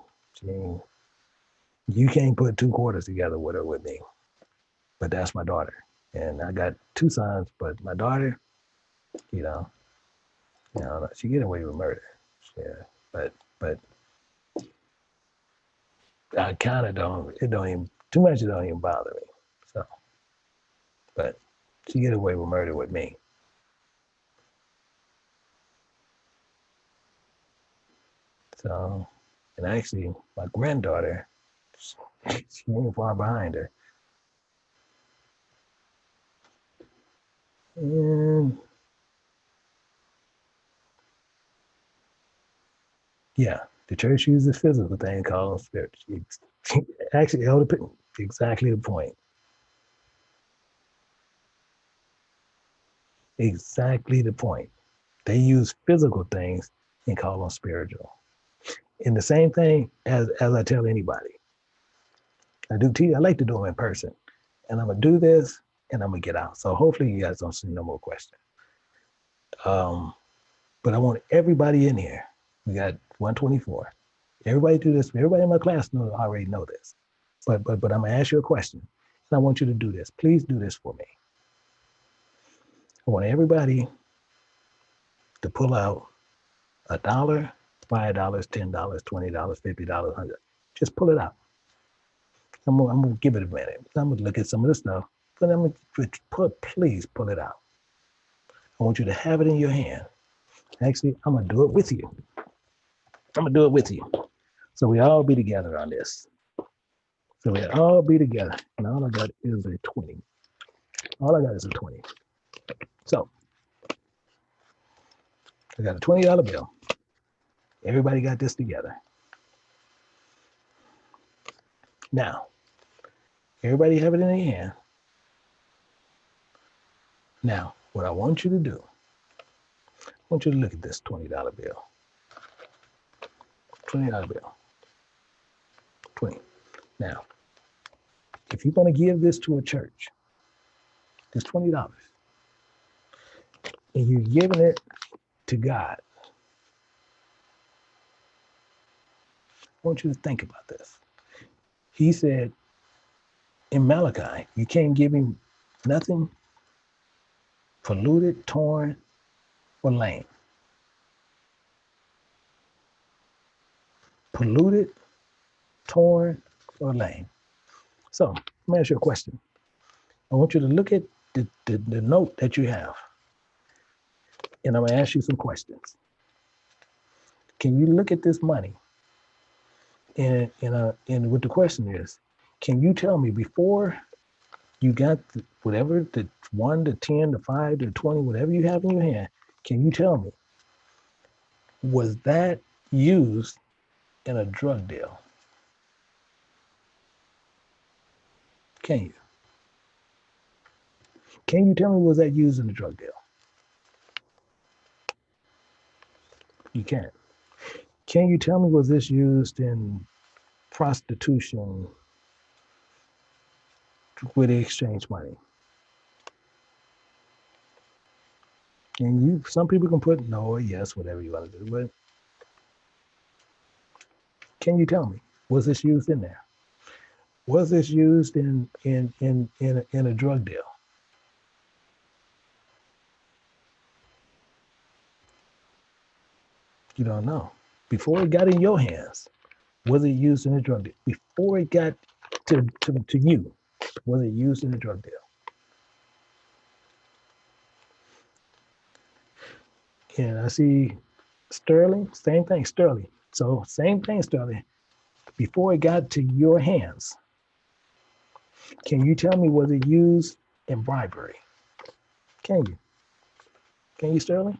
You can't put two quarters together with her with me, but that's my daughter. And I got two sons, but my daughter, you know, she get away with murder. Yeah, but I kind of don't. It don't even too much. It don't even bother me. So, but she get away with murder with me. So, and actually, my granddaughter, she ain't far behind her. And yeah, the church uses a physical thing called spirit. Actually, exactly the point. Exactly the point. They use physical things and call them spiritual. And the same thing as I tell anybody. I like to do them in person. And I'm gonna do this and I'm gonna get out. So hopefully you guys don't see no more questions. But I want everybody in here. We got 124. Everybody do this. Everybody in my class already know this. But I'm gonna ask you a question. And I want you to do this. Please do this for me. I want everybody to pull out $1, $5, $10, $20, $50, 100. Just pull it out. I'm gonna give it a minute. I'm gonna look at some of the stuff, but I'm gonna please pull it out. I want you to have it in your hand. Actually, I'm gonna do it with you. I'm gonna do it with you. So we all be together on this. So we all be together. And all I got is a 20. All I got is a 20. So I got a $20 bill. Everybody got this together. Now, everybody have it in their hand. Now, what I want you to do, I want you to look at this $20 bill. $20 bill. 20. Now, if you're going to give this to a church, it's $20, and you're giving it to God, I want you to think about this. He said in Malachi, you can't give him nothing polluted, torn, or lame. Polluted, torn, or lame. So let me ask you a question. I want you to look at the note that you have, and I'm going to ask you some questions. Can you look at this money? And what the question is, can you tell me before you got whatever, the 1 to 10 to 5 to 20, whatever you have in your hand, can you tell me, was that used in a drug deal? Can you? Can you tell me, was that used in a drug deal? You can't. Can you tell me, was this used in prostitution where they exchange money? And some people can put no or yes, whatever you want to do, but can you tell me, was this used in there? Was this used in a drug deal? You don't know. Before it got in your hands, was it used in a drug deal? Before it got to you, was it used in a drug deal? And I see Sterling, same thing, Sterling. So same thing, Sterling. Before it got to your hands, can you tell me, was it used in bribery? Can you? Can you, Sterling?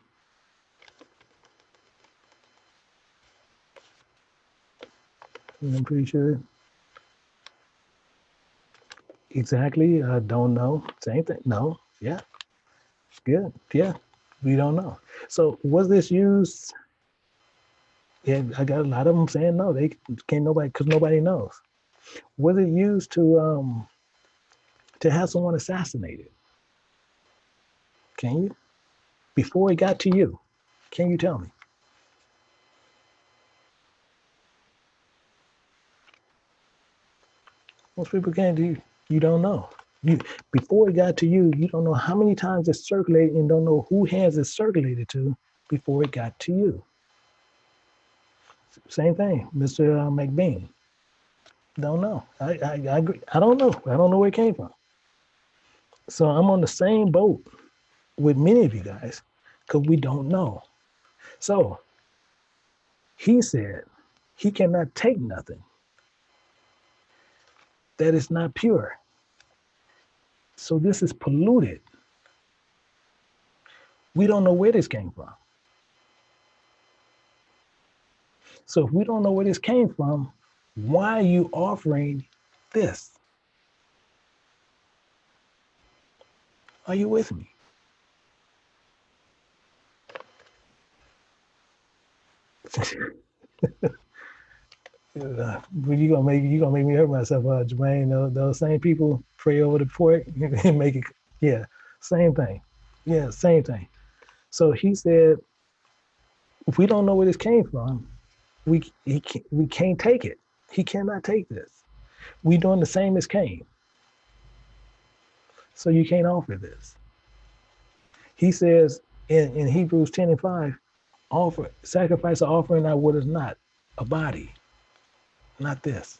I'm pretty sure. Exactly. I don't know. Same thing. No. Yeah. Good. Yeah. We don't know. So was this used? Yeah, I got a lot of them saying no. They can't nobody because nobody knows. Was it used to have someone assassinated? Can you? Before it got to you, can you tell me? Most people can't do. You don't know. You before it got to you, you don't know how many times it's circulated and don't know who hands it circulated to before it got to you. Same thing, Mr. McBean. Don't know. I agree. I don't know. I don't know where it came from. So I'm on the same boat with many of you guys because we don't know. So he said he cannot take nothing that is not pure. So this is polluted. We don't know where this came from. So if we don't know where this came from, Why are you offering this? Are you with me? You gonna make me hurt myself, Jermaine. Those same people pray over the pork and make it. Yeah, same thing. Yeah, same thing. So he said, if we don't know where this came from, we can't take it. He cannot take this. We doing the same as Cain. So you can't offer this. He says in Hebrews 10:5, offer sacrifice or offering not what is not, a body, not this.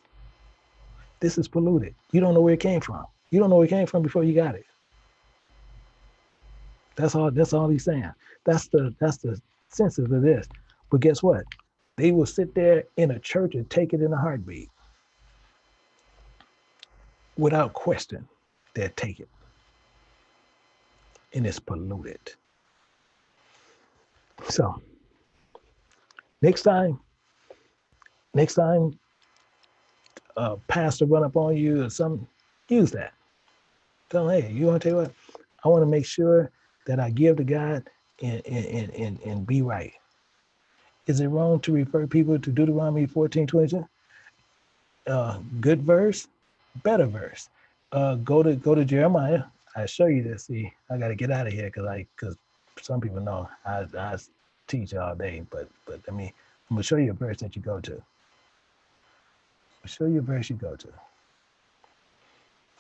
This is polluted. You don't know where it came from. You don't know where it came from before you got it. That's all he's saying. That's the sense of this. But guess what? They will sit there in a church and take it in a heartbeat. Without question, they'll take it. And it's polluted. So next time a pastor run up on you or something, use that. Tell them, hey, you want to tell you what? I want to make sure that I give to God and be right. Is it wrong to refer people to Deuteronomy 14:22? Good verse, better verse. Go to Jeremiah. I show you this. See, I got to get out of here because some people know I teach all day, but I mean, I'm gonna show you a verse that you go to. I'll show you a verse you go to.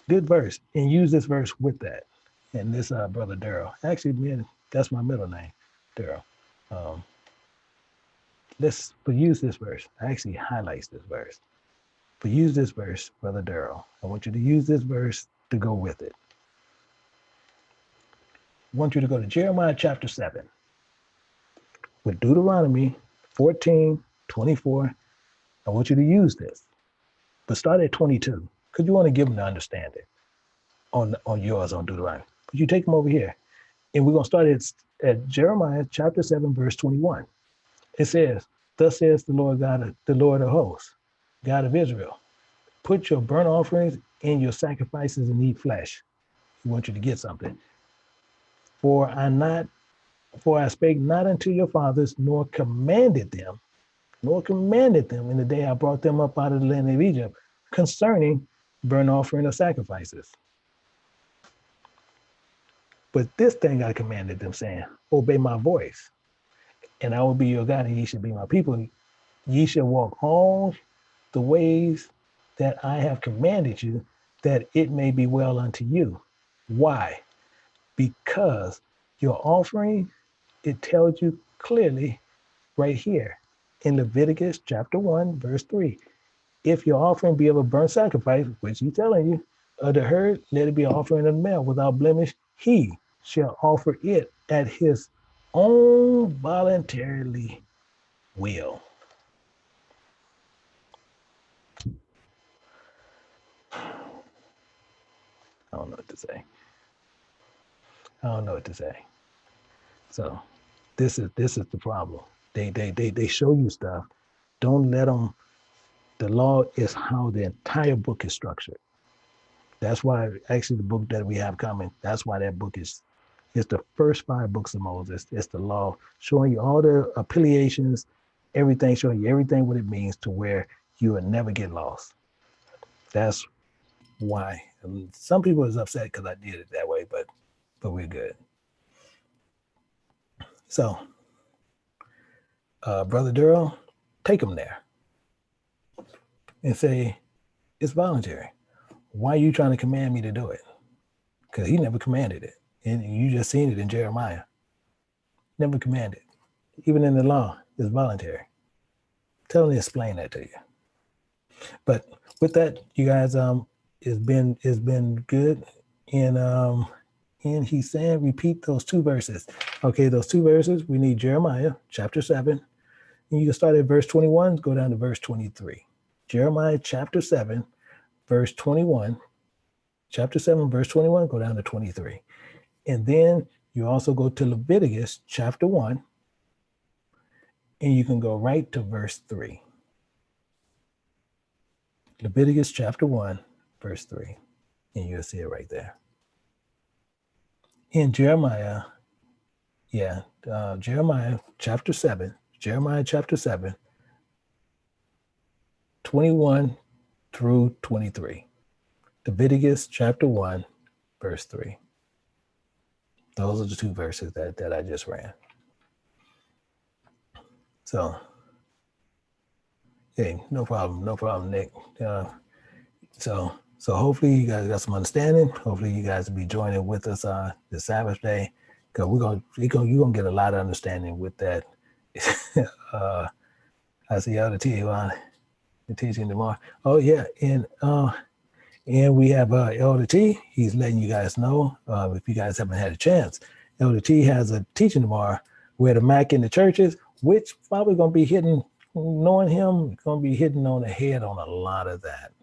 Good verse, and use this verse with that. And this brother Daryl, actually, man, that's my middle name, Daryl. Um, but use this verse. I actually highlights this verse. But use this verse, brother Daryl. I want you to use this verse to go with it. I want you to go to Jeremiah chapter 7 with Deuteronomy 14:24. I want you to use this, but start at 22 because you want to give them the understanding on yours on Deuteronomy. But you take them over here, and we're gonna start at Jeremiah chapter 7 verse 21. It says, "Thus says the Lord God, the Lord of hosts, God of Israel, put your burnt offerings and your sacrifices and eat flesh." He wants you to get something. For I spake not unto your fathers, nor commanded them in the day I brought them up out of the land of Egypt concerning burnt offering or sacrifices. But this thing I commanded them, saying, obey my voice, and I will be your God, and ye shall be my people. Ye shall walk all the ways that I have commanded you, that it may be well unto you. Why? Because your offering, it tells you clearly right here in Leviticus chapter 1, verse 3. If your offering be of a burnt sacrifice, which he's telling you, of the herd, let it be an offering of the male without blemish. He shall offer it at his own voluntarily will. I don't know what to say. I don't know what to say. So this is the problem. They show you stuff. Don't let them. The law is how the entire book is structured. That's why actually the book that we have coming, that's why that book is it's the first 5 books of Moses. It's the law, showing you all the affiliations, everything, showing you everything what it means to where you will never get lost. That's why. And some people is upset because I did it that way, but we're good. So, Brother Durrell, take them there and say, it's voluntary. Why are you trying to command me to do it? Because he never commanded it. And you just seen it in Jeremiah. Never commanded. Even in the law, it's voluntary. Tell him to explain that to you. But with that, you guys, it's been good. And he's saying repeat those 2 verses. Okay, those 2 verses, we need Jeremiah chapter 7. And you can start at verse 21, go down to verse 23. Jeremiah chapter 7, verse 21. Chapter 7, verse 21, go down to 23. And then you also go to Leviticus chapter 1, and you can go right to verse 3. Leviticus chapter 1, verse 3. And you'll see it right there. In Jeremiah, Jeremiah chapter 7, 21 through 23. Leviticus chapter 1, verse 3. Those are the two verses that I just ran. So, hey, no problem, Nick. So hopefully you guys got some understanding. Hopefully you guys will be joining with us this Sabbath day, because you're gonna get a lot of understanding with that. I see Elder T the teaching tomorrow. Oh yeah, and we have Elder T. He's letting you guys know, if you guys haven't had a chance, Elder T has a teaching tomorrow where the Mac in the churches, which probably going to be hitting, knowing him, going to be hitting on the head on a lot of that.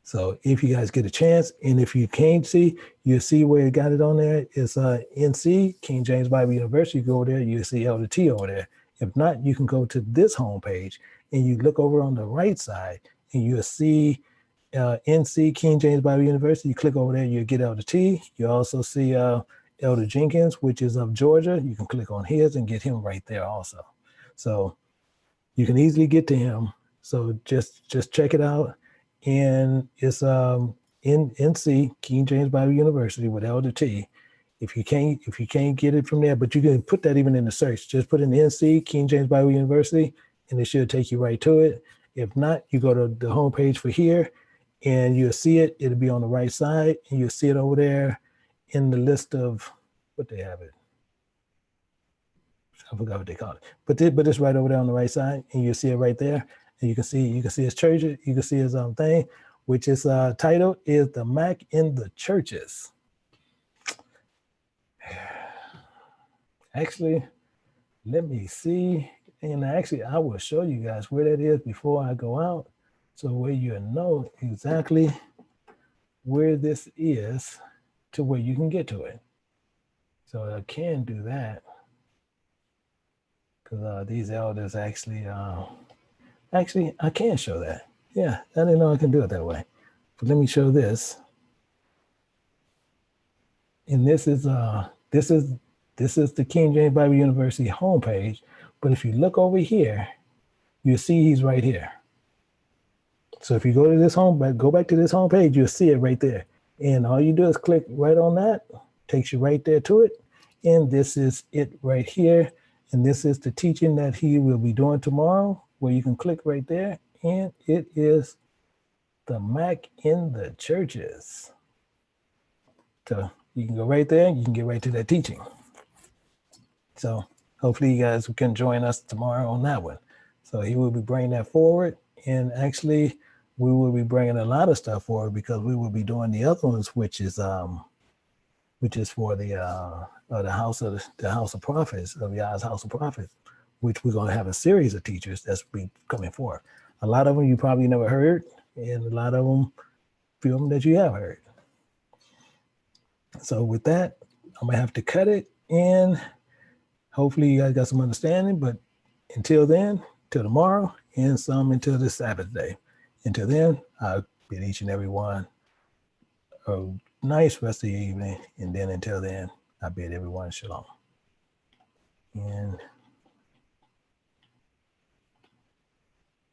So if you guys get a chance, and if you can't see, you'll see where it got it on there. It's NC, King James Bible University. You go over there, you'll see Elder T over there. If not, you can go to this homepage and you look over on the right side and you'll see NC, King James Bible University. You click over there, you'll get Elder T. You also see Elder Jenkins, which is of Georgia. You can click on his and get him right there also. So you can easily get to him. So just check it out. And it's in NC, King James Bible University with Elder T. If you can't get it from there, but you can put that even in the search. Just put in NC, King James Bible University, and it should take you right to it. If not, you go to the homepage for here, and you'll see it. It'll be on the right side, and you'll see it over there in the list of what they have it. I forgot what they call it, but it's right over there on the right side, and you'll see it right there. And you can see his church. You can see his thing, which is titled is the Mac in the Churches. Actually, let me see. And actually, I will show you guys where that is before I go out, so where you know exactly where this is to where you can get to it. So I can do that because these elders actually I can show that. Yeah, I didn't know I can do it that way. But let me show this. And this is the King James Bible University homepage. But if you look over here, you'll see he's right here. So if you go to this go back to this homepage, you'll see it right there. And all you do is click right on that, takes you right there to it. And this is it right here. And this is the teaching that he will be doing tomorrow, where you can click right there. And it is the Mac in the Churches. So you can go right there, you can get right to that teaching. So hopefully you guys can join us tomorrow on that one. So he will be bringing that forward. And actually, we will be bringing a lot of stuff forward, because we will be doing the other ones, which is for the house of prophets, of Yah's house of prophets, which we're going to have a series of teachers that's be coming forth. A lot of them you probably never heard, and a lot of them, few of them that you have heard. So with that, I'm gonna have to cut it, and hopefully you guys got some understanding. But until then, till tomorrow, and some until this Sabbath day. Until then, I'll bid each and every one a nice rest of the evening. And then until then, I bid everyone shalom. And